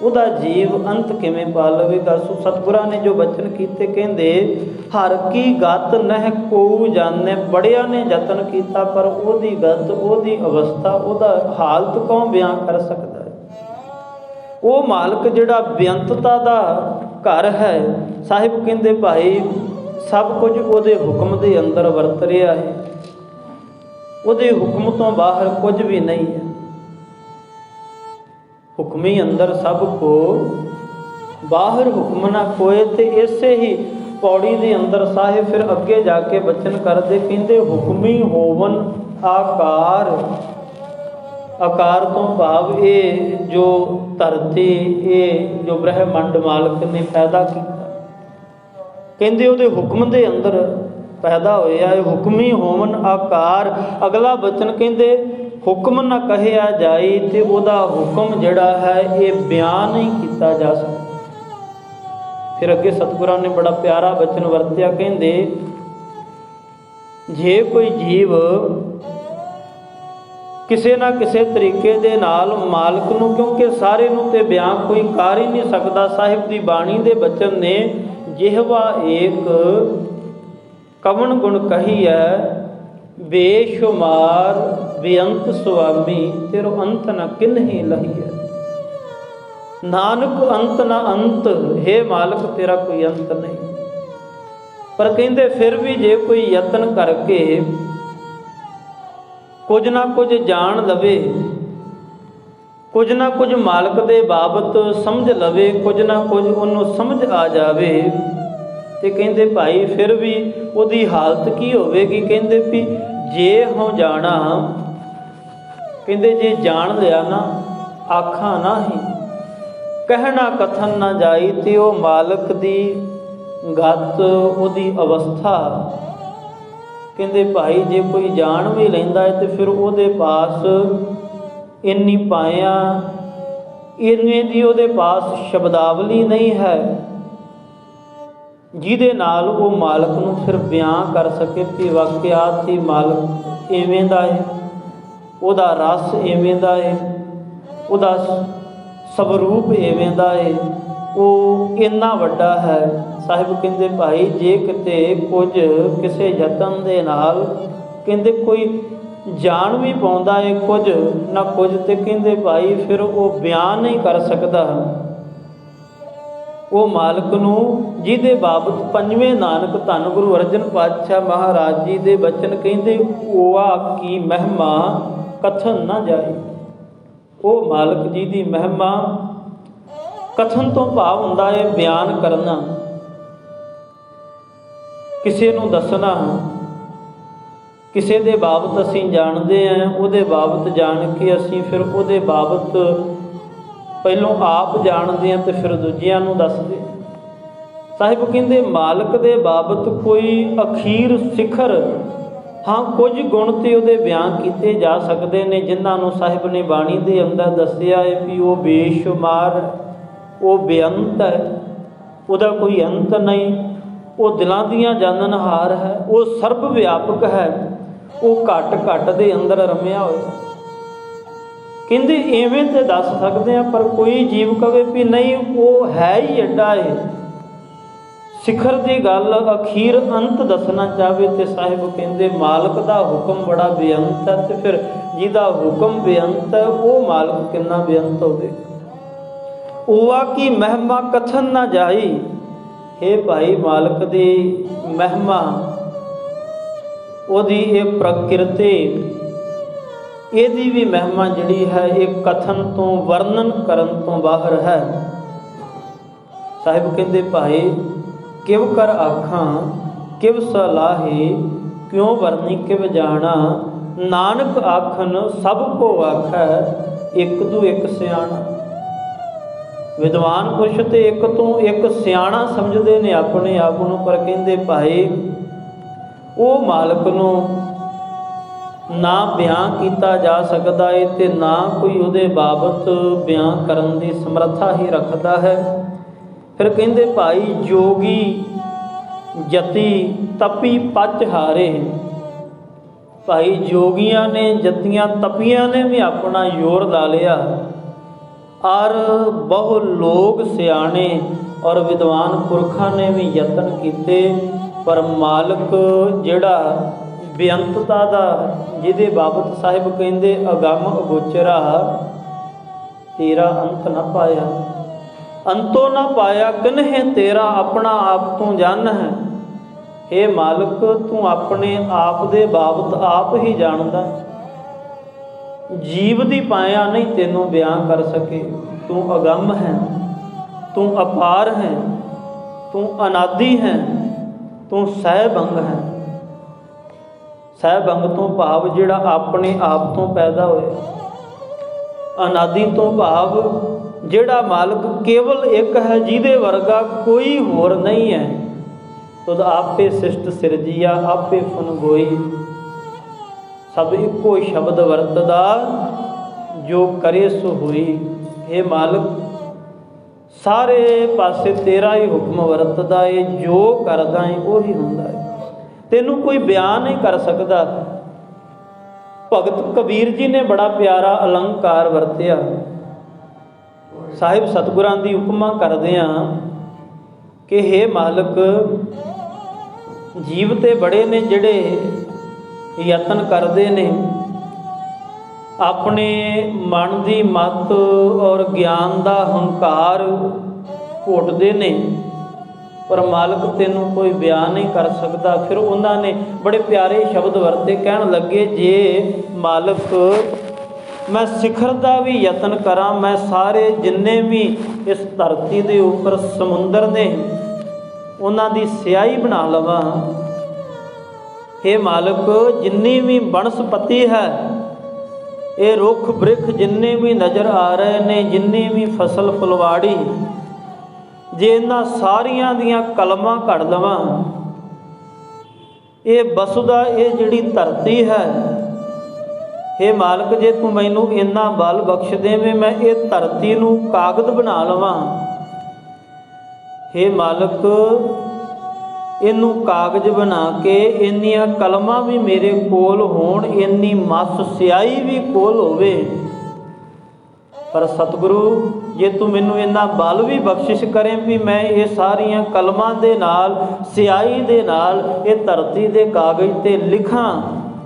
ਉਹਦਾ ਜੀਵ ਅੰਤ ਕਿਵੇਂ ਪਾ ਲਵੇਗਾ। ਸੋ ਸਤਿਗੁਰਾਂ ਨੇ ਜੋ ਬਚਨ ਕੀਤੇ, ਕਹਿੰਦੇ ਹਰ ਕੀ ਗਤ ਨਹਿ ਕੋ ਜਾਣੇ। ਬੜਿਆਂ ਨੇ ਯਤਨ ਕੀਤਾ ਪਰ ਉਹਦੀ ਗਤ, ਉਹਦੀ ਅਵਸਥਾ, ਉਹਦਾ ਹਾਲਤ ਕੌਣ ਬਿਆਨ ਕਰ ਸਕਦਾ ਹੈ। ਉਹ ਮਾਲਕ ਜਿਹੜਾ ਬੇਅੰਤਤਾ ਦਾ ਘਰ ਹੈ, ਸਾਹਿਬ ਕਹਿੰਦੇ ਭਾਈ ਸਭ ਕੁਝ ਉਹਦੇ ਹੁਕਮ ਦੇ ਅੰਦਰ ਵਰਤ ਰਿਹਾ ਹੈ। ਉਹਦੇ ਹੁਕਮ ਤੋਂ ਬਾਹਰ ਕੁਝ ਵੀ ਨਹੀਂ ਹੈ। ਹੁਕਮੀ ਅੰਦਰ ਸਭ ਕੋ, ਬਾਹਰ ਹੁਕਮ ਨਾ ਕੋਏ। ਤੇ ਇਸੇ ਹੀ ਪੌੜੀ ਦੇ ਅੰਦਰ ਸਾਹਿਬ ਫਿਰ ਅੱਗੇ ਜਾ ਕੇ ਬਚਨ ਕਰਦੇ, ਕਹਿੰਦੇ ਹੁਕਮੀ ਹੋਵਨ ਆਕਾਰ। ਆਕਾਰ ਤੋਂ ਭਾਵ ਇਹ ਜੋ ਧਰਤੀ, ਇਹ ਜੋ ਬ੍ਰਹਿਮੰਡ ਮਾਲਕ ਨੇ ਪੈਦਾ ਕੀਤਾ, ਕਹਿੰਦੇ ਉਹਦੇ ਹੁਕਮ ਦੇ ਅੰਦਰ ਪੈਦਾ ਹੋਇਆ ਹੈ। ਹੁਕਮੀ ਹੋਵਨ ਆਕਾਰ। ਅਗਲਾ ਬਚਨ ਕਹਿੰਦੇ ਹੁਕਮ ਨਾ ਕਹਿਆ ਜਾਏ, ਤੇ ਉਹਦਾ ਹੁਕਮ ਜਿਹੜਾ ਹੈ ਇਹ ਬਿਆਨ ਨਹੀਂ ਕੀਤਾ ਜਾ ਸਕਦਾ। ਫਿਰ ਅੱਗੇ ਸਤਿਗੁਰਾਂ ਨੇ ਬੜਾ ਪਿਆਰਾ ਬਚਨ ਵਰਤਿਆ, ਕਹਿੰਦੇ ਜੇ ਕੋਈ ਜੀਵ ਕਿਸੇ ਨਾ ਕਿਸੇ ਤਰੀਕੇ ਦੇ ਨਾਲ ਮਾਲਕ ਨੂੰ, ਕਿਉਂਕਿ ਸਾਰੇ ਨੂੰ ਤੇ ਬਿਆਨ ਕੋਈ ਕਰ ਹੀ ਨਹੀਂ ਸਕਦਾ। ਸਾਹਿਬ ਦੀ ਬਾਣੀ ਦੇ ਬਚਨ ਨੇ ਜਿਹਵਾ ਏਕ ਕਵਣ ਗੁਣ ਕਹੀਐ, ਬੇਸ਼ੁਮਾਰ ਬੇਅੰਤ ਸੁਆਮੀ, ਤੇਰੋ ਅੰਤ ਨ ਕਿਨਹੀ ਲਹੀਐ। ਨਾਨਕ ਅੰਤ ਨਾ ਅੰਤ, ਹੇ ਮਾਲਕ ਤੇਰਾ ਕੋਈ ਅੰਤ ਨਹੀਂ। पर कहते फिर भी जे कोई यतन करके कुछ ना कुछ जान लवे, कुछ ना कुछ मालक दे बाबत समझ लवे, कुछ ना कुछ उन्होंने समझ आ जावे, तो कहते भाई फिर भी उहदी हालत की होवेगी। कहते भी जे हों जाना, कहते जे जान लिया ना आखा ना ही, कहना कथन ना जाई, तो वह मालक दी गत उहदी अवस्था। कहते भाई जे कोई जान भी लैंदा है तो फिर उहदे पास इन्नी पाया, इन्ने दी उहदे पास शब्दावली नहीं है जिहदे नाल वो मालक नूं फिर बयान कर सके कि वाकयात ही मालक इवें दा है, उहदा रस इवें दा है, उहदा स्वरूप इवें दा है, वो इन्ना वड्डा है। साहिब कहते भाई जे किते कुछ किसी यतन दे नाल कहते कोई जान भी पाउंदा है कुछ ना कुछ, तो कहते भाई फिर वो बयान नहीं कर सकता वो मालक नूं, जिहदे बाबत पंजवें नानक धन गुरु अर्जन पातशाह महाराज जी दे बचन कहते ओआ की महिमा कथन ना जाए। वो मालक जी की महिमा कथन तो भाव हुंदा है बयान करना, किसी नूं दसना, किसी दे बाबत असीं जाणदे हैं, उहदे बाबत जान के असीं फिर उहदे बाबत पहलों आप जानते हैं तो फिर दूजियां नूं दसदे। साहिब कहते मालक दे बाबत कोई अखीर सिखर, हाँ कुछ गुण तो उहदे बयान किए जा सकते हैं जिन्हां नूं साहिब ने बाणी दे अंदर दसिया है भी वो बेशुमार, वो बेअंत है, उहदा कोई अंत नहीं, वो दिलों दियां जाननहार है, वो सर्व व्यापक है, वो घट घट दे अंदर रमिया होया। कहते इवें तो दस सकते हैं पर कोई जीव कहे भी नहीं वो है ही एडा है, सिखर की गल अखीर अंत दसना चाहे तो साहिब कहते मालक का हुक्म बड़ा बेअंत है, तो फिर जिहदा हुक्म बेअंत है वो मालक कितना बेअंत होवे। ओआ की महिमा कथन ना जाई, हे भाई मालक दी महिमा ओदी एक प्रकृति, ਇਹਦੀ भी महिमा जिहड़ी है एक कथन तो वर्णन करन तो बाहर है। साहिब कहते भाई किव कर आखां किव सलाहे, क्यों वर्णी किव जाना, नानक आखन सब को आखै एक दू एक सियाणा। विद्वान पुरुष तो एक तो एक सियाणा समझते ने अपने आप नूं, पर कहते भाई वो मालक नूं ना बयान किया जा सकता है तो ना कोई उहदे बाबत बयान करन दी समर्था ही रखता है। फिर कहते भाई जोगी जति तपी पच हारे, भाई जोगियां ने जतियां तपियां ने भी अपना जोर ला लिया, और बहु लोग सियाने और विद्वान पुरखा ने भी यतन किए, पर मालक जिहड़ा बेअंतता दा जिहदे बाबत साहिब कहते अगम अगोचरा, तेरा अंत न पाया, अंतो न पाया कन्हे तेरा अपना आप तू जान है। हे मालक तू अपने आप दे बाबत आप ही जानदा, जीव दी पाया नहीं तेनों बयान कर सके। तू अगम है, तू अपार है, तू अनादि है, तू सहभंग है। सहभंग तो भाव जिहड़ा अपने आप तो पैदा होया, अनादि तो भाव जिहड़ा मालक केवल एक है जिहदे वर्गा कोई होर नहीं है। तुद आपे सिष्ट सिरजिया आपे फन गोई, सब इको शब्द वरतदा जो करे सो होई। हे मालक सारे पासे तेरा ही हुक्म वरतदा है, जो करदा है वही हुंदा है, तेनू कोई बयान नहीं कर सकता। भगत कबीर जी ने बड़ा प्यारा अलंकार वरतिया, साहिब सतगुरां दी उपमा करदियां कि हे मालक जीव ते बड़े ने जिहड़े यतन करते ने अपने मन की मत और ज्ञान का हंकार घोटते ने, पर मालिक तेनों कोई बयान नहीं कर सकता। फिर उन्होंने बड़े प्यारे शब्द वरते, कहन लगे जे मालिक मैं सिखर का भी यतन करा, मैं सारे जिन्ने भी इस धरती के उपर समुंदर ने उन्हां दी स्याही बना लवां। हे मालिक जिन्नी भी बनस्पति है, ये रुख बृख जिन्ने भी नज़र आ रहे ने, जिन्नी भी फसल फुलवाड़ी, जे इन्हां सारियां दियां कलमां कढ़ लवां, ये वसुदा ये जिहड़ी धरती है, हे मालिक जे तू मैनू इन्ना बल बख्श देवें मैं ये धरती नूं कागद बना लवां। हे मालिक इनू कागज बना के इन्नियां कलमां भी मेरे कोल होण, इन्नी मस स्याही भी कोल होवे। पर सतगुरु जे तू मैनू इन्ना बल भी बख्शिश करें भी मैं ये सारियां कलमां दे नाल स्याही दे नाल ये धरती दे कागज ते लिखां,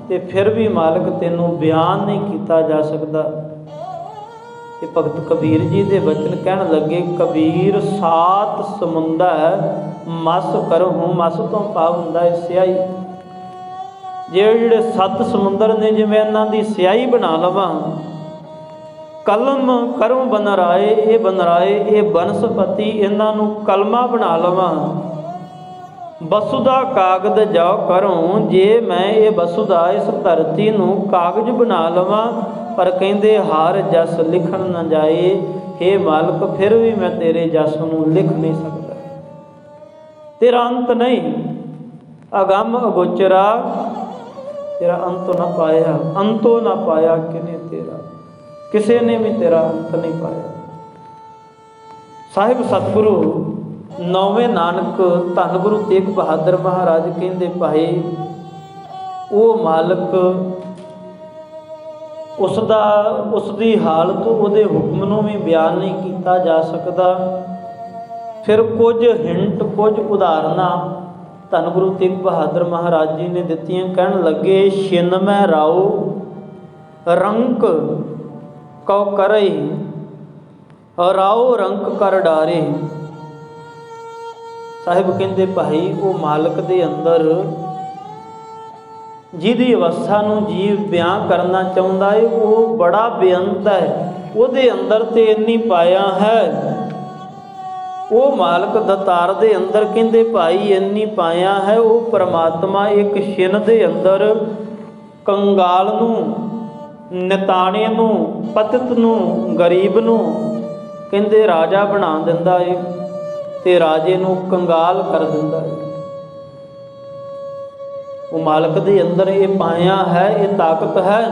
ते फिर भी मालिक तेनों बयान नहीं किया जा सकता। ये भगत कबीर जी के वचन कहन लगे, कबीर सात समुंदर मस करहूँ, मस तो भाव हुंदा है स्याही। जेड़े सत्त समुंदर ने जिवें इन्हां दी स्याही बना लवां, कलम करूँ बनराए, ये बनराए ये बनस्पति इन्हां नूं कलमा बना लवां। वसुदा कागद जाओ करूँ, जे मैं ये वसुदा इस धरती नूं कागज बना लवां, पर कहंदे हार जस लिखण न जाए। हे मालिक फिर भी मैं तेरे जस नूं लिख नहीं सकता। तेरा अंत नहीं, अगम अगोचरा, तेरा अंत ना पाया, अंतो ना पाया किने तेरा, किसी ने भी तेरा अंत नहीं पाया। साहिब सतगुरु नौवें नानक धन गुरु तेग बहादुर महाराज कहते, भाई वो मालिक उसकी हालत उसके हुक्म नूं भी बयान नहीं किया जा सकता। फिर कुछ हिंट कुछ उदाहरणा धन गुरु तेग बहादुर महाराज जी ने दित्तियां। कहन लगे, छिन मैं राओ रंक कौ करई, राओ रंक कर डारे। साहिब कहते भाई वो मालिक दे अंदर जिहदी अवस्था नूं जीव बयान करना चाहुंदा है वो बड़ा बेअंत है, उहदे अंदर ते इन्नी पाया है। वो मालिक दतार दे अंदर कहते भाई इन्नी पाया है। वो परमात्मा एक छिन दे अंदर कंगाल नूं, निताणे नूं, पतित नूं, गरीब नूं कहते राजा बना दिंदा है, ते राजे नूं कंगाल कर दिंदा है। वो मालिक दे अंदर ये पाया है, ये ताकत है।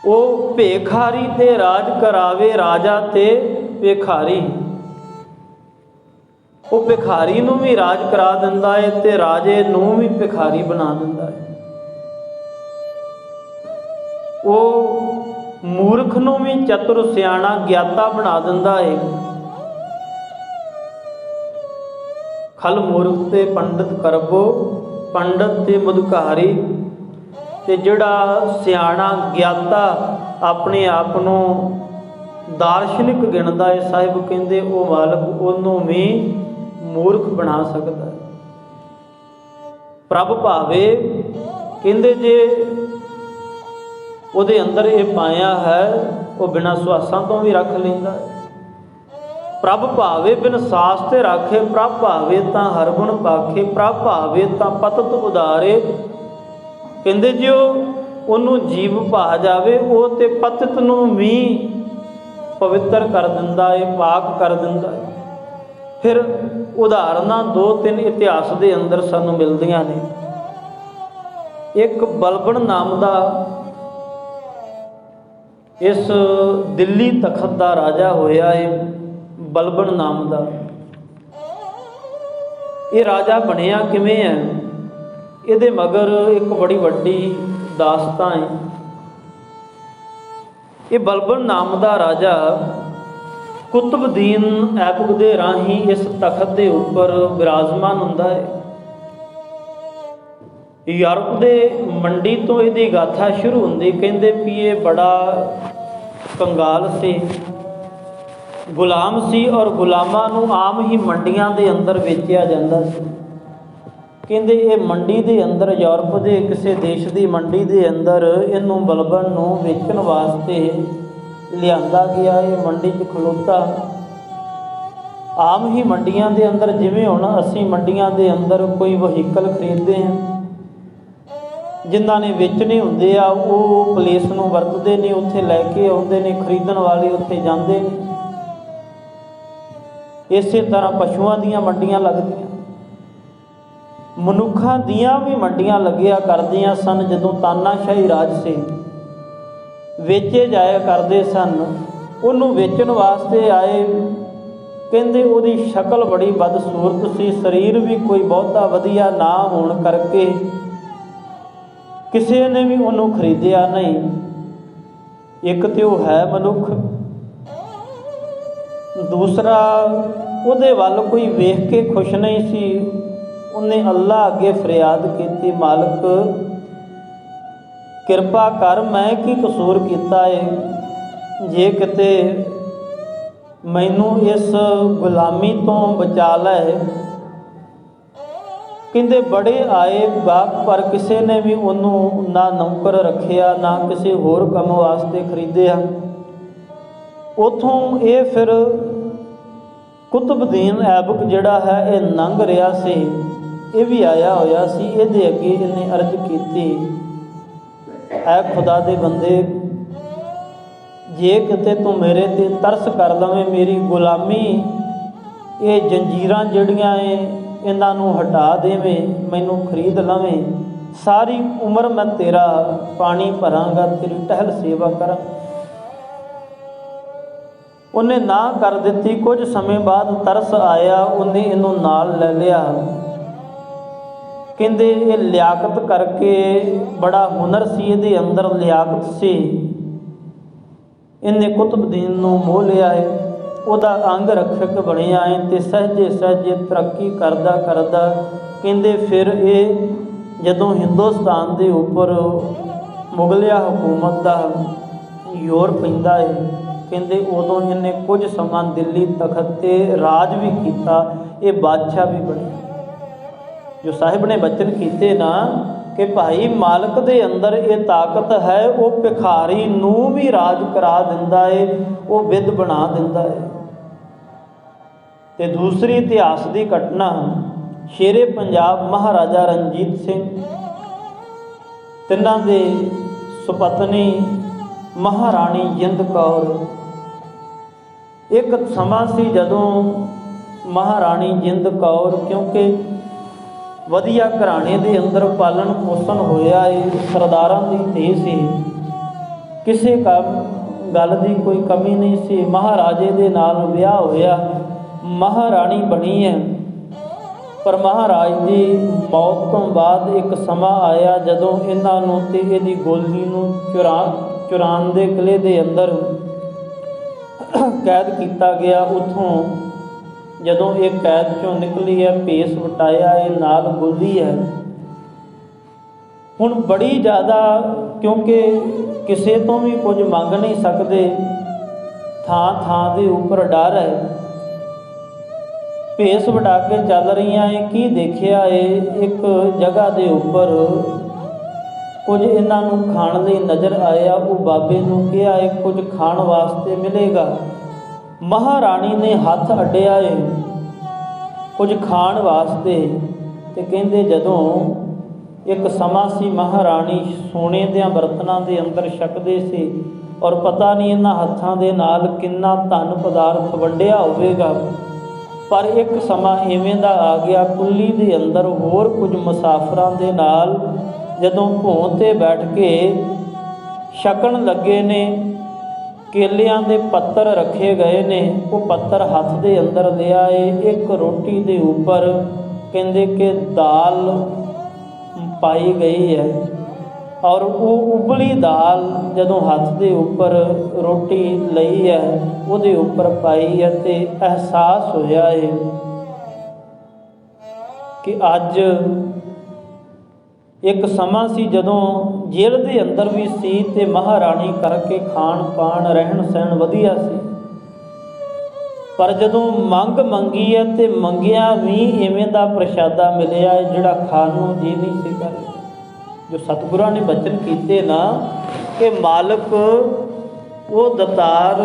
वो भेखारी ते राज करावे, राजा ते भेखारी। वो भिखारी नूं भी राज करा दिंदा है, ते राजे नूं भी भिखारी बना दिंदा है। वो मूर्ख नूं भी चतुर सियाणा ज्ञाता बना दिंदा है। खल मूर्ख ते पंडित करबो, पंडित ते मुदकारी, ते जिहड़ा सियाणा ज्ञाता अपने आप नूं दार्शनिक गिणदा है, साहिब कहंदे वो मालिक उहनूं भी मूर्ख बना सकता है। प्रभ भावे कहंदे जे ਉਹਦੇ अंदर ये पाया है वो बिना सुहासां तो भी रख लेंदा है। प्रभ भावे बिन सास ते राखे, प्रभ भावे तां हरगुण पाखे, प्रभ भावे तां पतत उदारे। कहंदे जो ਉਹਨੂੰ जीव भा जावे वो ते पतित नूं भी पवित्र कर दिंदा है, पाक कर दिंदा है। फिर उदाहरणां दो तीन इतिहास दे अंदर सानूं मिलदियां ने। एक बलबन नाम दा इस दिल्ली तखत का राजा होया है, बलबन नाम का। ये राजा बनया किवें है, इहदे मगर एक बड़ी वड्डी दास्तां है। ये बलबन नाम का राजा कुतुबुद्दीन ऐबक दे राही इस तखत के उपर विराजमान हुंदा है। यूरोप के मंडी तो यदी गाथा शुरू होंदी, कहते भी ये बड़ा कंगाल से, ਗੁਲਾਮ ਸੀ ਔਰ ਗੁਲਾਮਾਂ ਨੂੰ ਆਮ ਹੀ ਮੰਡੀਆਂ ਦੇ ਅੰਦਰ ਵੇਚਿਆ ਜਾਂਦਾ ਸੀ। ਕਹਿੰਦੇ ਇਹ ਮੰਡੀ ਦੇ ਅੰਦਰ, ਯੂਰਪ ਦੇ ਕਿਸੇ ਦੇਸ਼ ਦੀ ਮੰਡੀ ਦੇ ਅੰਦਰ ਇਹਨੂੰ ਬਲਬਨ ਨੂੰ ਵੇਚਣ ਵਾਸਤੇ ਲਿਆਂਦਾ ਗਿਆ। ਇਹ ਮੰਡੀ 'ਚ ਖਲੋਤਾ। ਆਮ ਹੀ ਮੰਡੀਆਂ ਦੇ ਅੰਦਰ, ਜਿਵੇਂ ਹੁਣ ਅਸੀਂ ਮੰਡੀਆਂ ਦੇ ਅੰਦਰ ਕੋਈ ਵਹੀਕਲ ਖਰੀਦਦੇ ਹਾਂ, ਜਿਨ੍ਹਾਂ ਨੇ ਵੇਚਣੇ ਹੁੰਦੇ ਆ ਉਹ ਪਲੇਸ ਨੂੰ ਵਰਤਦੇ ਨੇ, ਉੱਥੇ ਲੈ ਕੇ ਆਉਂਦੇ ਨੇ, ਖਰੀਦਣ ਵਾਲੇ ਉੱਥੇ ਜਾਂਦੇ ਨੇ। ਇਸੇ ਤਰ੍ਹਾਂ ਪਸ਼ੂਆਂ ਦੀਆਂ ਮੰਡੀਆਂ ਲੱਗਦੀਆਂ, ਮਨੁੱਖਾਂ ਦੀਆਂ ਵੀ ਮੰਡੀਆਂ ਲੱਗਿਆ ਕਰਦੀਆਂ ਸਨ। ਜਦੋਂ ਤਾਨਾਸ਼ਾਹੀ ਰਾਜ ਸੀ, ਵੇਚੇ ਜਾਇਆ ਕਰਦੇ ਸਨ। ਉਹਨੂੰ ਵੇਚਣ ਵਾਸਤੇ ਆਏ। ਕਹਿੰਦੇ ਉਹਦੀ ਸ਼ਕਲ ਬੜੀ ਬਦਸੂਰਤ ਸੀ, ਸਰੀਰ ਵੀ ਕੋਈ ਬਹੁਤਾ ਵਧੀਆ ਨਾ ਹੋਣ ਕਰਕੇ ਕਿਸੇ ਨੇ ਵੀ ਉਹਨੂੰ ਖਰੀਦਿਆ ਨਹੀਂ। ਇੱਕ ਤੇ ਉਹ ਹੈ ਮਨੁੱਖ, ਦੂਸਰਾ ਉਹਦੇ ਵੱਲ ਕੋਈ ਵੇਖ ਕੇ ਖੁਸ਼ ਨਹੀਂ ਸੀ। ਉਹਨੇ ਅੱਲਾ ਅੱਗੇ ਫਰਿਆਦ ਕੀਤੀ, ਮਾਲਕ ਕਿਰਪਾ ਕਰ, ਮੈਂ ਕੀ ਕਸੂਰ ਕੀਤਾ ਏ? ਜੇ ਕਿਤੇ ਮੈਨੂੰ ਇਸ ਗੁਲਾਮੀ ਤੋਂ ਬਚਾ ਲੈ। ਕਹਿੰਦੇ ਬੜੇ ਆਏ ਗਾਹਕ, ਪਰ ਕਿਸੇ ਨੇ ਵੀ ਉਹਨੂੰ ਨਾ ਨੌਕਰ ਰੱਖਿਆ, ਨਾ ਕਿਸੇ ਹੋਰ ਕੰਮ ਵਾਸਤੇ ਖਰੀਦਿਆ। ਉੱਥੋਂ ਇਹ ਫਿਰ ਕੁਤਬਦੀਨ ਐਬਕ ਜਿਹੜਾ ਹੈ ਇਹ ਲੰਘ ਰਿਹਾ ਸੀ, ਇਹ ਵੀ ਆਇਆ ਹੋਇਆ ਸੀ। ਇਹਦੇ ਅੱਗੇ ਇਹਨੇ ਅਰਜ਼ ਕੀਤੀ, ਐ ਖੁਦਾ ਦੇ ਬੰਦੇ, ਜੇ ਕਿਤੇ ਤੂੰ ਮੇਰੇ 'ਤੇ ਤਰਸ ਕਰ ਲਵੇਂ, ਮੇਰੀ ਗੁਲਾਮੀ, ਇਹ ਜੰਜੀਰਾਂ ਜਿਹੜੀਆਂ ਏ ਇਹਨਾਂ ਨੂੰ ਹਟਾ ਦੇਵੇਂ, ਮੈਨੂੰ ਖਰੀਦ ਲਵੇਂ, ਸਾਰੀ ਉਮਰ ਮੈਂ ਤੇਰਾ ਪਾਣੀ ਭਰਾਂਗਾ, ਤੇਰੀ ਟਹਿਲ ਸੇਵਾ ਕਰਾਂ। ਉਹਨੇ ਨਾ ਕਰ ਦਿੱਤੀ। ਕੁਝ ਸਮੇਂ ਬਾਅਦ ਤਰਸ ਆਇਆ, ਉਹਨੇ ਇਹਨੂੰ ਨਾਲ ਲੈ ਲਿਆ। ਕਹਿੰਦੇ ਇਹ ਲਿਆਕਤ ਕਰਕੇ, ਬੜਾ ਹੁਨਰ ਸੀ ਇਹਦੇ ਅੰਦਰ, ਲਿਆਕਤ ਸੀ। ਇਹਨੇ ਕੁਤਬਦੀਨ ਨੂੰ ਮੋਹ ਲਿਆ ਹੈ, ਉਹਦਾ ਅੰਗ ਰੱਖਕ ਬਣਿਆ ਹੈ ਤੇ ਸਹਿਜੇ ਸਹਿਜੇ ਤਰੱਕੀ ਕਰਦਾ ਕਰਦਾ ਕਹਿੰਦੇ ਫਿਰ ਇਹ ਜਦੋਂ ਹਿੰਦੁਸਤਾਨ ਦੇ ਉੱਪਰ ਮੁਗਲਿਆ ਹਕੂਮਤ ਦਾ ਜ਼ੋਰ ਪੈਂਦਾ ਹੈ, ਕਹਿੰਦੇ ਉਦੋਂ ਇਹਨੇ ਕੁਝ ਸਮਾਂ ਦਿੱਲੀ ਤਖਤ 'ਤੇ ਰਾਜ ਵੀ ਕੀਤਾ, ਇਹ ਬਾਦਸ਼ਾਹ ਵੀ ਬਣਿਆ। ਜੋ ਸਾਹਿਬ ਨੇ ਬਚਨ ਕੀਤੇ ਨਾ ਕਿ ਭਾਈ ਮਾਲਕ ਦੇ ਅੰਦਰ ਇਹ ਤਾਕਤ ਹੈ, ਉਹ ਭਿਖਾਰੀ ਨੂੰ ਵੀ ਰਾਜ ਕਰਾ ਦਿੰਦਾ ਏ, ਉਹ ਵਿਦ ਬਣਾ ਦਿੰਦਾ ਏ। ਤੇ ਦੂਸਰੀ ਇਤਿਹਾਸ ਦੀ ਘਟਨਾ, ਸ਼ੇਰੇ ਪੰਜਾਬ ਮਹਾਰਾਜਾ ਰਣਜੀਤ ਸਿੰਘ, ਤਿੰਨਾਂ ਦੇ ਸੁਪਤਨੀ ਮਹਾਰਾਣੀ ਜਿੰਦ ਕੌਰ। ਇੱਕ ਸਮਾਂ ਸੀ ਜਦੋਂ ਮਹਾਰਾਣੀ ਜਿੰਦ ਕੌਰ, ਕਿਉਂਕਿ ਵਧੀਆ ਘਰਾਣੇ ਦੇ ਅੰਦਰ ਪਾਲਣ ਪੋਸ਼ਣ ਹੋਇਆ ਏ, ਸਰਦਾਰਾਂ ਦੀ ਧੀ ਸੀ, ਕਿਸੇ ਗੱਲ ਦੀ ਕੋਈ ਕਮੀ ਨਹੀਂ ਸੀ। ਮਹਾਰਾਜੇ ਦੇ ਨਾਲ ਵਿਆਹ ਹੋਇਆ, ਮਹਾਰਾਣੀ ਬਣੀ ਹੈ। ਪਰ ਮਹਾਰਾਜ ਦੀ ਮੌਤ ਤੋਂ ਬਾਅਦ ਇੱਕ ਸਮਾਂ ਆਇਆ ਜਦੋਂ ਇਹਨਾਂ ਨੂੰ ਤੇ ਇਹਦੀ ਗੋਲੀ ਨੂੰ ਚੁਰਾਨ ਦੇ ਕਿਲ੍ਹੇ ਦੇ ਅੰਦਰ ਕੈਦ ਕੀਤਾ ਗਿਆ। ਉੱਥੋਂ ਜਦੋਂ ਇਹ ਕੈਦ 'ਚੋਂ ਨਿਕਲੀ ਹੈ, ਭੇਸ ਵਟਾਇਆ, ਇਹ ਨਾਲ ਗੋਲੀ ਹੈ। ਹੁਣ ਬੜੀ ਜ਼ਿਆਦਾ, ਕਿਉਂਕਿ ਕਿਸੇ ਤੋਂ ਵੀ ਕੁਝ ਮੰਗ ਨਹੀਂ ਸਕਦੇ, ਥਾਂ ਥਾਂ ਦੇ ਉੱਪਰ ਡਰ ਹੈ। ਭੇਸ ਵਟਾ ਕੇ ਚੱਲ ਰਹੀਆਂ ਏ। ਕੀ ਦੇਖਿਆ ਏ, ਇੱਕ ਜਗ੍ਹਾ ਦੇ ਉੱਪਰ ਕੁਝ ਇਹਨਾਂ ਨੂੰ ਖਾਣ ਲਈ ਨਜ਼ਰ ਆਇਆ। ਉਹ ਬਾਬੇ ਨੂੰ ਕਿਹਾ ਏ ਕੁਝ ਖਾਣ ਵਾਸਤੇ ਮਿਲੇਗਾ। ਮਹਾਰਾਣੀ ਨੇ ਹੱਥ ਅੱਡਿਆ ਏ ਕੁਝ ਖਾਣ ਵਾਸਤੇ। ਤੇ ਕਹਿੰਦੇ ਜਦੋਂ ਇੱਕ ਸਮਾਂ ਸੀ, ਮਹਾਰਾਣੀ ਸੋਨੇ ਦੇ ਬਰਤਨਾਂ ਦੇ ਅੰਦਰ ਛਕਦੇ ਸੀ, ਔਰ ਪਤਾ ਨਹੀਂ ਇਹਨਾਂ ਹੱਥਾਂ ਦੇ ਨਾਲ ਕਿੰਨਾ ਧਨ ਪਦਾਰਥ ਵੰਡਿਆ ਹੋਵੇਗਾ। ਪਰ ਇੱਕ ਸਮਾਂ ਇਵੇਂ ਦਾ ਆ ਗਿਆ, ਕੁੱਲੀ ਦੇ ਅੰਦਰ ਹੋਰ ਕੁਝ ਮੁਸਾਫਰਾਂ ਦੇ ਨਾਲ ਜਦੋਂ ਭੋਂ 'ਤੇ ਬੈਠ ਕੇ ਛਕਣ ਲੱਗੇ ਨੇ, ਕੇਲਿਆਂ ਦੇ ਪੱਤਰ ਰੱਖੇ ਗਏ ਨੇ, ਉਹ ਪੱਤਰ ਹੱਥ ਦੇ ਅੰਦਰ ਲਿਆ ਏ। ਇੱਕ ਰੋਟੀ ਦੇ ਉੱਪਰ ਕਹਿੰਦੇ ਕਿ ਦਾਲ ਪਾਈ ਗਈ ਹੈ, ਔਰ ਉਹ ਉਬਲੀ ਦਾਲ ਜਦੋਂ ਹੱਥ ਦੇ ਉੱਪਰ ਰੋਟੀ ਲਈ ਹੈ, ਉਹਦੇ ਉੱਪਰ ਪਾਈ ਹੈ, ਤੇ ਅਹਿਸਾਸ ਹੋਇਆ ਹੈ ਕਿ ਅੱਜ ਇੱਕ ਸਮਾਂ ਸੀ ਜਦੋਂ ਜੇਲ੍ਹ ਦੇ ਅੰਦਰ ਵੀ ਸੀ ਤੇ ਮਹਾਰਾਣੀ ਕਰਕੇ ਖਾਣ ਪਾਣ ਰਹਿਣ ਸਹਿਣ ਵਧੀਆ ਸੀ। ਪਰ ਜਦੋਂ ਮੰਗ ਮੰਗੀ ਹੈ ਤੇ ਮੰਗਿਆ ਵੀ ਇਵੇਂ ਦਾ ਪ੍ਰਸ਼ਾਦਾ ਮਿਲਿਆ ਜਿਹੜਾ ਖਾਣ ਨੂੰ ਜੀ ਨਹੀਂ ਸੀ ਕਰ ਰਿਹਾ। ਜੋ ਸਤਿਗੁਰਾਂ ਨੇ ਬਚਨ ਕੀਤੇ ਨਾ ਕਿ ਮਾਲਕ ਉਹ ਦਤਾਰ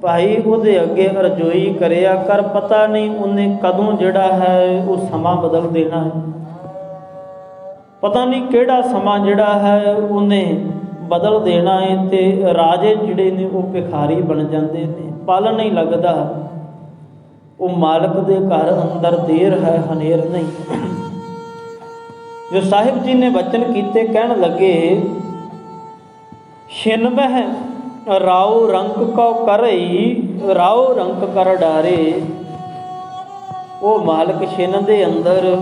ਭਾਈ ਉਹਦੇ ਅੱਗੇ ਅਰਜ਼ੋਈ ਕਰਿਆ ਕਰ, ਪਤਾ ਨਹੀਂ ਉਹਨੇ ਕਦੋਂ ਜਿਹੜਾ ਹੈ ਉਹ ਸਮਾਂ ਬਦਲ ਦੇਣਾ ਹੈ, ਪਤਾ ਨਹੀਂ ਕਿਹੜਾ ਸਮਾਂ ਜਿਹੜਾ ਹੈ ਉਹਨੇ ਬਦਲ ਦੇਣਾ ਹੈ। ਤੇ ਰਾਜੇ ਜਿਹੜੇ ਨੇ ਉਹ ਭਿਖਾਰੀ ਬਣ ਜਾਂਦੇ ਨੇ, ਪਲ ਨਹੀਂ ਲੱਗਦਾ। ਉਹ ਮਾਲਕ ਦੇ ਘਰ ਅੰਦਰ ਦੇਰ ਹੈ ਹਨੇਰ ਨਹੀਂ। ਜੋ ਸਾਹਿਬ ਜੀ ਨੇ ਬਚਨ ਕੀਤੇ ਕਹਿਣ ਲੱਗੇ, ਛਿਨ ਮਹਿ ਰਾਉ ਰੰਕ ਕਉ ਕਰਈ, ਰਾਉ ਰੰਕ ਕਰ ਡਾਰੇ। ਉਹ ਮਾਲਕ ਛਿਨ ਦੇ ਅੰਦਰ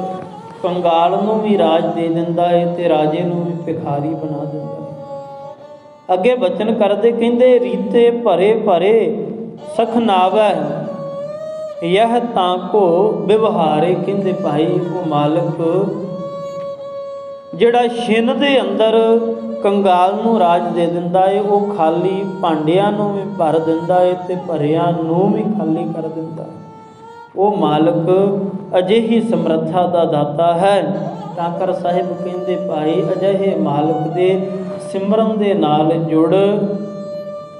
ਕੰਗਾਲ ਨੂੰ ਵੀ ਰਾਜ ਦੇ ਦਿੰਦਾ ਹੈ ਤੇ ਰਾਜੇ ਨੂੰ ਵੀ ਭਿਖਾਰੀ ਬਣਾ ਦਿੰਦਾ ਹੈ। ਅੱਗੇ ਬਚਨ ਕਰਦੇ ਕਹਿੰਦੇ, ਰੀਤੇ ਭਰੇ ਭਰੇ ਸਖ ਨਾਵੈ ਯਹ ਤਾਂ ਕੋ ਵਿਵਹਾਰੇ। ਕਹਿੰਦੇ ਭਾਈ ਉਹ ਮਾਲਕ ਜਿਹੜਾ ਛਿਨ ਦੇ ਅੰਦਰ ਕੰਗਾਲ ਨੂੰ ਰਾਜ ਦੇ ਦਿੰਦਾ ਏ, ਉਹ ਖਾਲੀ ਭਾਂਡਿਆਂ ਨੂੰ ਵੀ ਭਰ ਦਿੰਦਾ ਏ ਤੇ ਭਰਿਆਂ ਨੂੰ ਵੀ ਖਾਲੀ ਕਰ ਦਿੰਦਾ। ਉਹ ਮਾਲਕ ਅਜਿਹੀ ਸਮਰੱਥਾ ਦਾ ਦਾਤਾ ਹੈ। ਤਾਂ ਕਰ ਸਾਹਿਬ ਕਹਿੰਦੇ ਭਾਈ ਅਜਿਹੇ ਮਾਲਕ ਦੇ ਸਿਮਰਨ ਦੇ ਨਾਲ ਜੁੜ,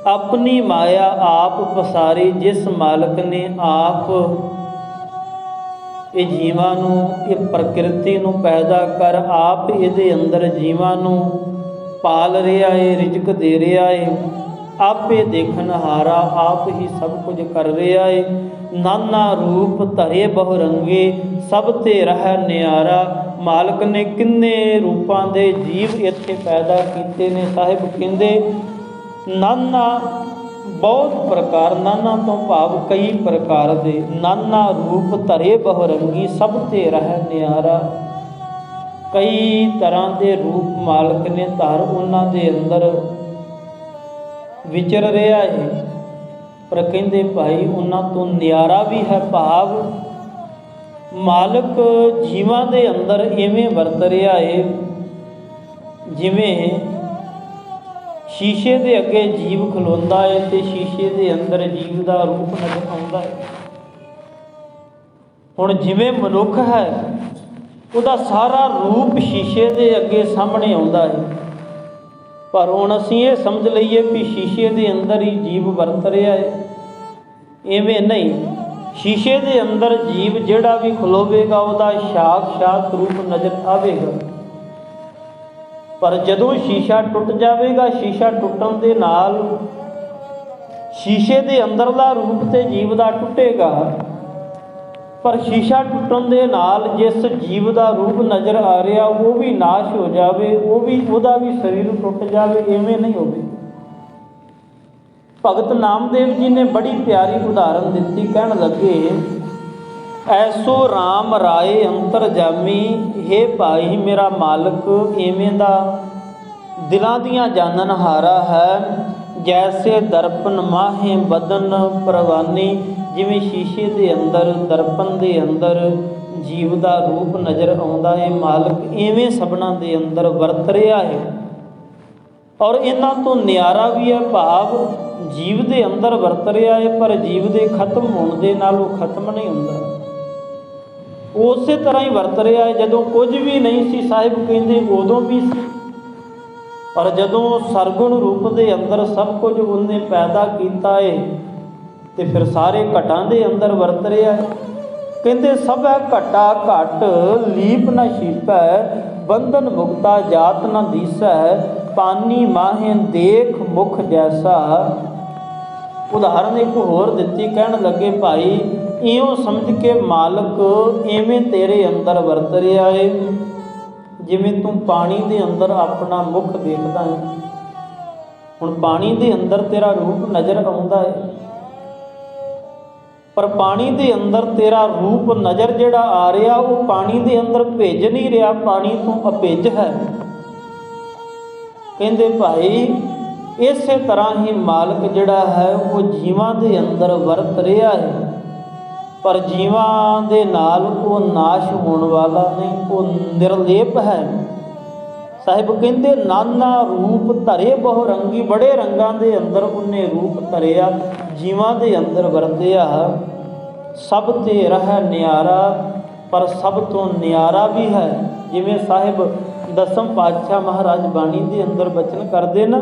ਆਪਣੀ ਮਾਇਆ ਆਪ ਪਸਾਰੀ। ਜਿਸ ਮਾਲਕ ਨੇ ਆਪ ਇਹ ਜੀਵਾਂ ਨੂੰ, ਇਹ ਪ੍ਰਕਿਰਤੀ ਨੂੰ ਪੈਦਾ ਕਰ, ਆਪ ਇਹਦੇ ਅੰਦਰ ਜੀਵਾਂ ਨੂੰ ਪਾਲ ਰਿਹਾ ਏ, ਰਿਜ਼ਕ ਦੇ ਰਿਹਾ ਏ, ਆਪੇ ਦੇਖਣਹਾਰਾ, ਆਪ ਹੀ ਸਭ ਕੁਝ ਕਰ ਰਿਹਾ ਏ। ਨਾਨਾ ਰੂਪ ਧਰੇ ਬਹੁ ਰੰਗੇ, ਸਭ ਤੇ ਰਹਿ ਨਿਆਰਾ। ਮਾਲਕ ਨੇ ਕਿੰਨੇ ਰੂਪਾਂ ਦੇ ਜੀਵ ਇੱਥੇ ਪੈਦਾ ਕੀਤੇ ਨੇ। ਸਾਹਿਬ ਕਹਿੰਦੇ ਨਾਨਾ ਬਹੁਤ ਪ੍ਰਕਾਰ, ਨਾਨਾ ਤੋਂ ਭਾਵ ਕਈ ਪ੍ਰਕਾਰ ਦੇ। ਨਾਨਾ ਰੂਪ ਧਰੇ ਬਹੁ ਰੰਗੀ, ਸਭ ਤੇ ਰਹਿ ਨਿਆਰਾ। ਕਈ ਤਰ੍ਹਾਂ ਦੇ ਰੂਪ ਮਾਲਕ ਨੇ ਧਾਰ ਉਹਨਾਂ ਦੇ ਅੰਦਰ ਵਿਚਰ ਰਿਹਾ ਹੈ। ਪਰ ਕਹਿੰਦੇ ਭਾਈ ਉਹਨਾਂ ਤੋਂ ਨਿਆਰਾ ਵੀ ਹੈ, ਭਾਵ ਮਾਲਕ ਜੀਵਾਂ ਦੇ ਅੰਦਰ ਇਵੇਂ ਵਰਤ ਰਿਹਾ ਹੈ ਜਿਵੇਂ ਸ਼ੀਸ਼ੇ ਦੇ ਅੱਗੇ ਜੀਵ ਖਲੋਂਦਾ ਹੈ ਤੇ ਸ਼ੀਸ਼ੇ ਦੇ ਅੰਦਰ ਜੀਵ ਦਾ ਰੂਪ ਨਜ਼ਰ ਆਉਂਦਾ ਹੈ। ਹੁਣ ਜਿਵੇਂ ਮਨੁੱਖ ਹੈ ਉਹਦਾ ਸਾਰਾ ਰੂਪ ਸ਼ੀਸ਼ੇ ਦੇ ਅੱਗੇ ਸਾਹਮਣੇ ਆਉਂਦਾ ਹੈ, ਪਰ ਹੁਣ ਅਸੀਂ ਇਹ ਸਮਝ ਲਈਏ ਵੀ ਸ਼ੀਸ਼ੇ ਦੇ ਅੰਦਰ ਹੀ ਜੀਵ ਵਰਤ ਰਿਹਾ ਹੈ। ਇਵੇਂ ਨਹੀਂ, ਸ਼ੀਸ਼ੇ ਦੇ ਅੰਦਰ ਜੀਵ ਜਿਹੜਾ ਵੀ ਖਲੋਵੇਗਾ ਉਹਦਾ ਸਾਖਸ਼ਾਤ ਰੂਪ ਨਜ਼ਰ ਆਵੇਗਾ। ਪਰ ਜਦੋਂ ਸ਼ੀਸ਼ਾ ਟੁੱਟ ਜਾਵੇਗਾ, ਸ਼ੀਸ਼ਾ ਟੁੱਟਣ ਦੇ ਨਾਲ ਸ਼ੀਸ਼ੇ ਦੇ ਅੰਦਰਲਾ ਰੂਪ ਤੇ ਜੀਵ ਦਾ ਟੁੱਟੇਗਾ, ਪਰ ਸ਼ੀਸ਼ਾ ਟੁੱਟਣ ਦੇ ਨਾਲ ਜਿਸ ਜੀਵ ਦਾ ਰੂਪ ਨਜ਼ਰ ਆ ਰਿਹਾ ਉਹ ਵੀ ਨਾਸ਼ ਹੋ ਜਾਵੇ, ਉਹਦਾ ਵੀ ਸਰੀਰ ਟੁੱਟ ਜਾਵੇ, ਇਵੇਂ ਨਹੀਂ ਹੋਵੇ। ਭਗਤ ਨਾਮਦੇਵ ਜੀ ਨੇ ਬੜੀ ਪਿਆਰੀ ਉਦਾਹਰਨ ਦਿੱਤੀ। ਕਹਿਣ ਲੱਗੇ, ਐਸੋ ਰਾਮ ਰਾਏ ਅੰਤਰ ਜਾਮੀ, ਹੇ ਭਾਈ ਮੇਰਾ ਮਾਲਕ ਇਵੇਂ ਦਾ ਦਿਲਾਂ ਦੀਆਂ ਜਾਣਨਹਾਰਾ ਹੈ। ਜੈਸੇ ਦਰਪਨ ਮਾਹੇ ਬਦਨ ਪ੍ਰਵਾਨੀ, ਜਿਵੇਂ ਸ਼ੀਸ਼ੇ ਦੇ ਅੰਦਰ, ਦਰਪਣ ਦੇ ਅੰਦਰ ਜੀਵ ਦਾ ਰੂਪ ਨਜ਼ਰ ਆਉਂਦਾ ਹੈ, ਮਾਲਕ ਇਵੇਂ ਸਭਨਾਂ ਦੇ ਅੰਦਰ ਵਰਤ ਰਿਹਾ ਹੈ। ਔਰ ਇਹਨਾਂ ਤੋਂ ਨਿਆਰਾ ਵੀ ਹੈ, ਭਾਵ ਜੀਵ ਦੇ ਅੰਦਰ ਵਰਤ ਰਿਹਾ ਹੈ, ਪਰ ਜੀਵ ਦੇ ਖਤਮ ਹੋਣ ਦੇ ਨਾਲ ਉਹ ਖਤਮ ਨਹੀਂ ਹੁੰਦਾ, ਉਸੇ ਤਰ੍ਹਾਂ ਹੀ ਵਰਤ ਰਿਹਾ ਹੈ। ਜਦੋਂ ਕੁਝ ਵੀ ਨਹੀਂ ਸੀ, ਸਾਹਿਬ ਕਹਿੰਦੇ ਉਦੋਂ ਵੀ ਸੀ, ਪਰ ਜਦੋਂ ਸਰਗੁਣ ਰੂਪ ਦੇ ਅੰਦਰ ਸਭ ਕੁਝ ਉਹਨੇ ਪੈਦਾ ਕੀਤਾ ਹੈ ਤੇ ਫਿਰ ਸਾਰੇ ਘਟਾਂ ਦੇ ਅੰਦਰ ਵਰਤ ਰਿਹਾ ਹੈ। ਕਹਿੰਦੇ ਸਭੈ ਘਟਾ ਘਟ ਲੀਪ ਨ ਛੀਪੈ, ਬੰਧਨ ਮੁਕਤਾ ਜਾਤ ਨ ਦੀਸੈ, ਪਾਨੀ ਮਾਹੇ ਦੇਖ ਮੁਖ ਜੈਸਾ। ਉਦਾਹਰਨ ਇੱਕ ਹੋਰ ਦਿੱਤੀ। ਕਹਿਣ ਲੱਗੇ ਭਾਈ ਇਉਂ ਸਮਝ ਕੇ ਮਾਲਕ ਇਵੇਂ ਤੇਰੇ ਅੰਦਰ ਵਰਤ ਰਿਹਾ ਹੈ ਜਿਵੇਂ ਤੂੰ ਪਾਣੀ ਦੇ ਅੰਦਰ ਆਪਣਾ ਮੁਖ ਦੇਖਦਾ ਹੈ। ਹੁਣ ਪਾਣੀ ਦੇ ਅੰਦਰ ਤੇਰਾ ਰੂਪ ਨਜ਼ਰ ਆਉਂਦਾ ਹੈ, ਪਰ ਪਾਣੀ ਦੇ ਅੰਦਰ ਤੇਰਾ ਰੂਪ ਨਜ਼ਰ ਜਿਹੜਾ ਆ ਰਿਹਾ ਉਹ ਪਾਣੀ ਦੇ ਅੰਦਰ ਭਿੱਜ ਨਹੀਂ ਰਿਹਾ, ਪਾਣੀ ਤੋਂ ਅਭਿੱਜ ਹੈ। ਕਹਿੰਦੇ ਭਾਈ ਇਸੇ ਤਰ੍ਹਾਂ ਹੀ ਮਾਲਕ ਜਿਹੜਾ ਹੈ ਉਹ ਜੀਵਾਂ ਦੇ ਅੰਦਰ ਵਰਤ ਰਿਹਾ ਹੈ, ਪਰ ਜੀਵਾਂ ਦੇ ਨਾਲ ਉਹ ਨਾਸ਼ ਹੋਣ ਵਾਲਾ ਨਹੀਂ, ਉਹ ਨਿਰਲੇਪ ਹੈ। ਸਾਹਿਬ ਕਹਿੰਦੇ ਨਾਨਾ ਰੂਪ ਧਰੇ ਬਹੁ ਰੰਗੀ, ਬੜੇ ਰੰਗਾਂ ਦੇ ਅੰਦਰ ਉਹਨੇ ਰੂਪ ਧਰਿਆ, ਜੀਵਾਂ ਦੇ ਅੰਦਰ ਵਰਤਿਆ। ਸਭ ਤੇ ਰਹਿ ਨਿਆਰਾ, ਪਰ ਸਭ ਤੋਂ ਨਿਆਰਾ ਵੀ ਹੈ। ਜਿਵੇਂ ਸਾਹਿਬ ਦਸਮ ਪਾਤਸ਼ਾਹ ਮਹਾਰਾਜ ਬਾਣੀ ਦੇ ਅੰਦਰ ਬਚਨ ਕਰਦੇ ਨਾ,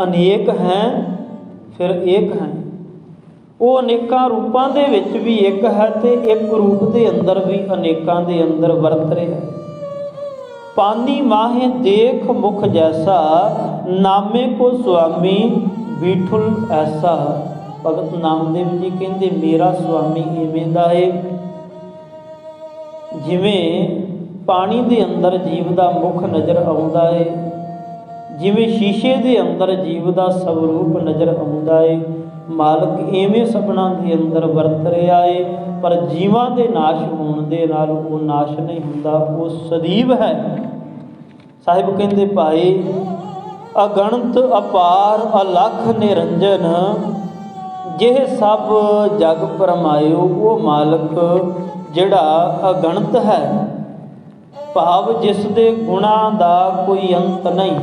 ਅਨੇਕ ਹੈ ਫਿਰ ਏਕ ਹੈ। ਉਹ ਅਨੇਕਾਂ ਰੂਪਾਂ ਦੇ ਵਿੱਚ ਵੀ ਇੱਕ ਹੈ ਤੇ ਇੱਕ ਰੂਪ ਦੇ ਅੰਦਰ ਵੀ ਅਨੇਕਾਂ ਦੇ ਅੰਦਰ ਵਰਤ ਰਿਹਾ। ਪਾਨੀ ਮਾਹੇ ਦੇਖ ਮੁਖ ਜੈਸਾ, ਨਾਮੇ ਕੋ ਸੁਆਮੀ ਬੀਠੁਲ ਐਸਾ। ਭਗਤ ਨਾਮਦੇਵ ਜੀ ਕਹਿੰਦੇ ਮੇਰਾ ਸੁਆਮੀ ਇਵੇਂ ਦਾ ਹੈ, ਜਿਵੇਂ ਪਾਣੀ ਦੇ ਅੰਦਰ ਜੀਵ ਦਾ ਮੁਖ ਨਜ਼ਰ ਆਉਂਦਾ ਹੈ, ਜਿਵੇਂ ਸ਼ੀਸ਼ੇ ਦੇ ਅੰਦਰ ਜੀਵ ਦਾ ਸਵਰੂਪ ਨਜ਼ਰ ਆਉਂਦਾ ਹੈ। ਮਾਲਕ ਇਵੇਂ ਸਭਨਾਂ ਦੇ ਅੰਦਰ ਵਰਤ ਰਿਹਾ ਹੈ, ਪਰ ਜੀਵਾਂ ਦੇ ਨਾਸ਼ ਹੋਣ ਦੇ ਨਾਲ ਉਹ ਨਾਸ਼ ਨਹੀਂ ਹੁੰਦਾ, ਉਹ ਸਦੀਵ ਹੈ। ਸਾਹਿਬ ਕਹਿੰਦੇ ਭਾਈ ਅਗਣਤ ਅਪਾਰ ਅਲਖ ਨਿਰੰਜਨ, ਜਿਹ ਸਭ ਜਗ ਪਰਮਾਇਓ। ਉਹ ਮਾਲਕ ਜਿਹੜਾ ਅਗਣਤ ਹੈ, ਭਾਵ ਜਿਸ ਦੇ ਗੁਣਾਂ ਦਾ ਕੋਈ ਅੰਤ ਨਹੀਂ।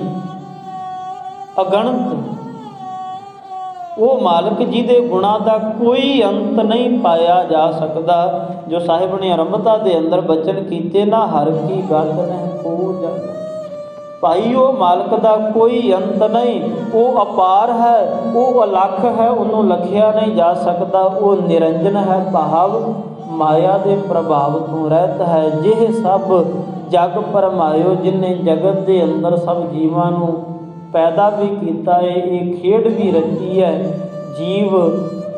ਅਗਣਤ ਉਹ ਮਾਲਕ ਜਿਹਦੇ ਗੁਣਾਂ ਦਾ ਕੋਈ ਅੰਤ ਨਹੀਂ ਪਾਇਆ ਜਾ ਸਕਦਾ। ਜੋ ਸਾਹਿਬ ਨੇ ਆਰੰਭਤਾ ਦੇ ਅੰਦਰ ਬਚਨ ਕੀਤੇ ਨਾ, ਹਰ ਕੀ ਗਤ ਨਹਿ ਕੋ ਜਾਣੈ। ਭਾਈ ਉਹ ਮਾਲਕ ਦਾ ਕੋਈ ਅੰਤ ਨਹੀਂ, ਉਹ ਅਪਾਰ ਹੈ, ਉਹ ਅਲੱਖ ਹੈ, ਉਹਨੂੰ ਲਖਿਆ ਨਹੀਂ ਜਾ ਸਕਦਾ। ਉਹ ਨਿਰੰਜਨ ਹੈ, ਭਾਵ ਮਾਇਆ ਦੇ ਪ੍ਰਭਾਵ ਤੋਂ ਰਹਿਤ ਹੈ। ਜਿਹ ਸਭ ਜਗ ਪਰਮਾਇਓ, ਜਿਨੇ ਜਗਤ ਦੇ ਅੰਦਰ ਸਭ ਜੀਵਾਂ ਨੂੰ ਪੈਦਾ ਵੀ ਕੀਤਾ ਹੈ, ਇਹ ਖੇਡ ਵੀ ਰਚੀ ਹੈ। ਜੀਵ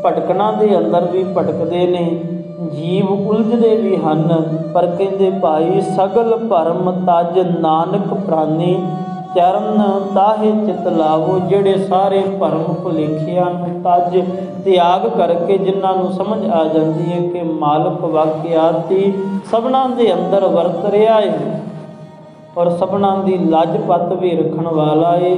ਭਟਕਣਾ ਦੇ ਅੰਦਰ ਵੀ ਭਟਕਦੇ ਨੇ, ਜੀਵ ਉਲਝਦੇ ਵੀ ਹਨ, ਪਰ ਕਹਿੰਦੇ ਭਾਈ ਸਗਲ ਭਰਮ ਤਜ ਨਾਨਕ ਪ੍ਰਾਨੀ, ਚਰਨ ਤਾਹੇ ਚਿਤ ਲਾਵੋ। ਜਿਹੜੇ ਸਾਰੇ ਭਰਮ ਭੁਲੇਖਿਆਂ ਨੂੰ ਤਜ ਤਿਆਗ ਕਰਕੇ, ਜਿਨ੍ਹਾਂ ਨੂੰ ਸਮਝ ਆ ਜਾਂਦੀ ਹੈ ਕਿ ਮਾਲਕ ਵਾਕਿਆਤੀ ਸਭਨਾਂ ਦੇ ਅੰਦਰ ਵਰਤ ਰਿਹਾ ਹੈ ਔਰ ਸਭਨਾਂ ਦੀ ਲੱਜ ਪੱਤ ਵੀ ਰੱਖਣ ਵਾਲਾ ਏ,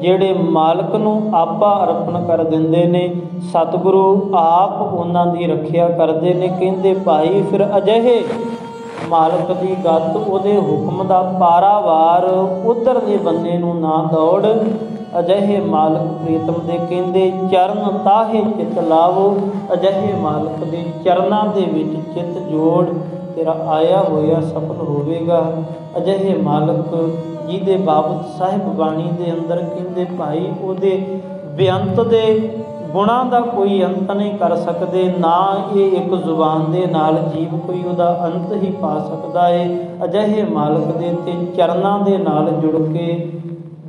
ਜਿਹੜੇ ਮਾਲਕ ਨੂੰ ਆਪਾ ਅਰਪਣ ਕਰ ਦਿੰਦੇ ਨੇ, ਸਤਿਗੁਰੂ ਆਪ ਉਹਨਾਂ ਦੀ ਰੱਖਿਆ ਕਰਦੇ ਨੇ। ਕਹਿੰਦੇ ਭਾਈ ਫਿਰ ਅਜਿਹੇ ਮਾਲਕ ਦੀ ਗੱਤ, ਉਹਦੇ ਹੁਕਮ ਦਾ ਪਾਰਾਵਾਰ ਉਧਰਲੇ ਬੰਦੇ ਨੂੰ ਨਾ ਦੌੜ। ਅਜਿਹੇ ਮਾਲਕ ਪ੍ਰੀਤਮ ਦੇ ਕਹਿੰਦੇ ਚਰਨ ਤਾਹੇ ਚਿਤ ਲਾਵੋ। ਅਜਿਹੇ ਮਾਲਕ ਦੇ ਚਰਨਾਂ ਦੇ ਵਿੱਚ ਚਿੱਤ ਜੋੜ, ਤੇਰਾ ਆਇਆ ਹੋਇਆ ਸਫਲ ਹੋਵੇਗਾ। ਅਜਿਹੇ ਮਾਲਕ ਜਿਹਦੇ ਬਾਬਤ ਸਾਹਿਬ ਬਾਣੀ ਦੇ ਅੰਦਰ ਕਹਿੰਦੇ ਭਾਈ ਉਹਦੇ ਬੇਅੰਤ ਦੇ ਗੁਣਾਂ ਦਾ ਕੋਈ ਅੰਤ ਨਹੀਂ ਕਰ ਸਕਦੇ, ਨਾ ਇਹ ਇੱਕ ਜ਼ੁਬਾਨ ਦੇ ਨਾਲ ਜੀਵ ਕੋਈ ਉਹਦਾ ਅੰਤ ਹੀ ਪਾ ਸਕਦਾ ਹੈ। ਅਜਿਹੇ ਮਾਲਕ ਦੇ ਤੇ ਚਰਨਾਂ ਦੇ ਨਾਲ ਜੁੜ ਕੇ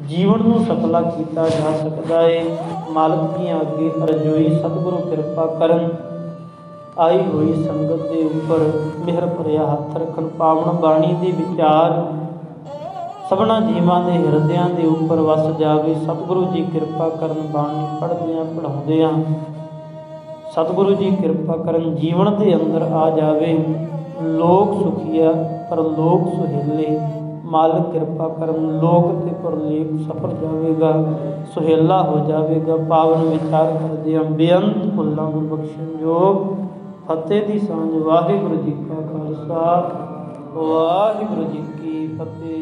ਜੀਵਨ ਨੂੰ ਸਫਲਾ ਕੀਤਾ ਜਾ ਸਕਦਾ ਹੈ। ਮਾਲਕ ਦੀਆਂ ਅੱਗੇ ਅਰਜ਼ੋਈ ਸਤਿਗੁਰੂ ਕਿਰਪਾ ਕਰਨ, ਆਈ ਹੋਈ ਸੰਗਤ ਦੇ ਉੱਪਰ ਮਿਹਰ ਭਰਿਆ ਹੱਥ ਰੱਖਣ। ਪਾਵਨ ਬਾਣੀ ਦੇ ਵਿਚਾਰ ਸਭਨਾਂ ਜੀਵਾਂ ਦੇ ਹਿਰਦਿਆਂ ਦੇ ਉੱਪਰ ਵਸ ਜਾਵੇ। ਸਤਿਗੁਰੂ ਜੀ ਕਿਰਪਾ ਕਰਨ, ਬਾਣੀ ਪੜ੍ਹਦਿਆਂ ਪੜ੍ਹਾਉਂਦਿਆਂ ਸਤਿਗੁਰੂ ਜੀ ਕਿਰਪਾ ਕਰਨ ਜੀਵਨ ਦੇ ਅੰਦਰ ਆ ਜਾਵੇ। ਲੋਕ ਸੁਖੀਆ ਪਰ ਲੋਕ ਸੁਹੇਲੇ, ਮਾਲਕ ਕਿਰਪਾ ਕਰਨ ਲੋਕ ਤੇ ਪਰਲੇਖ ਸਫਲ ਜਾਵੇਗਾ, ਸੁਹੇਲਾ ਹੋ ਜਾਵੇਗਾ। ਪਾਵਨ ਵਿਚਾਰ ਕਰਦਿਆਂ ਬੇਅੰਤ ਭੁੱਲਾਂ ਨੂੰ ਬਖਸ਼ਣ ਜੋਗ ਫਤਿਹ ਦੀ ਸਾਂਝ। ਵਾਹਿਗੁਰੂ ਜੀ ਕਾ ਖਾਲਸਾ, ਵਾਹਿਗੁਰੂ ਜੀ ਕੀ ਫਤਿਹ।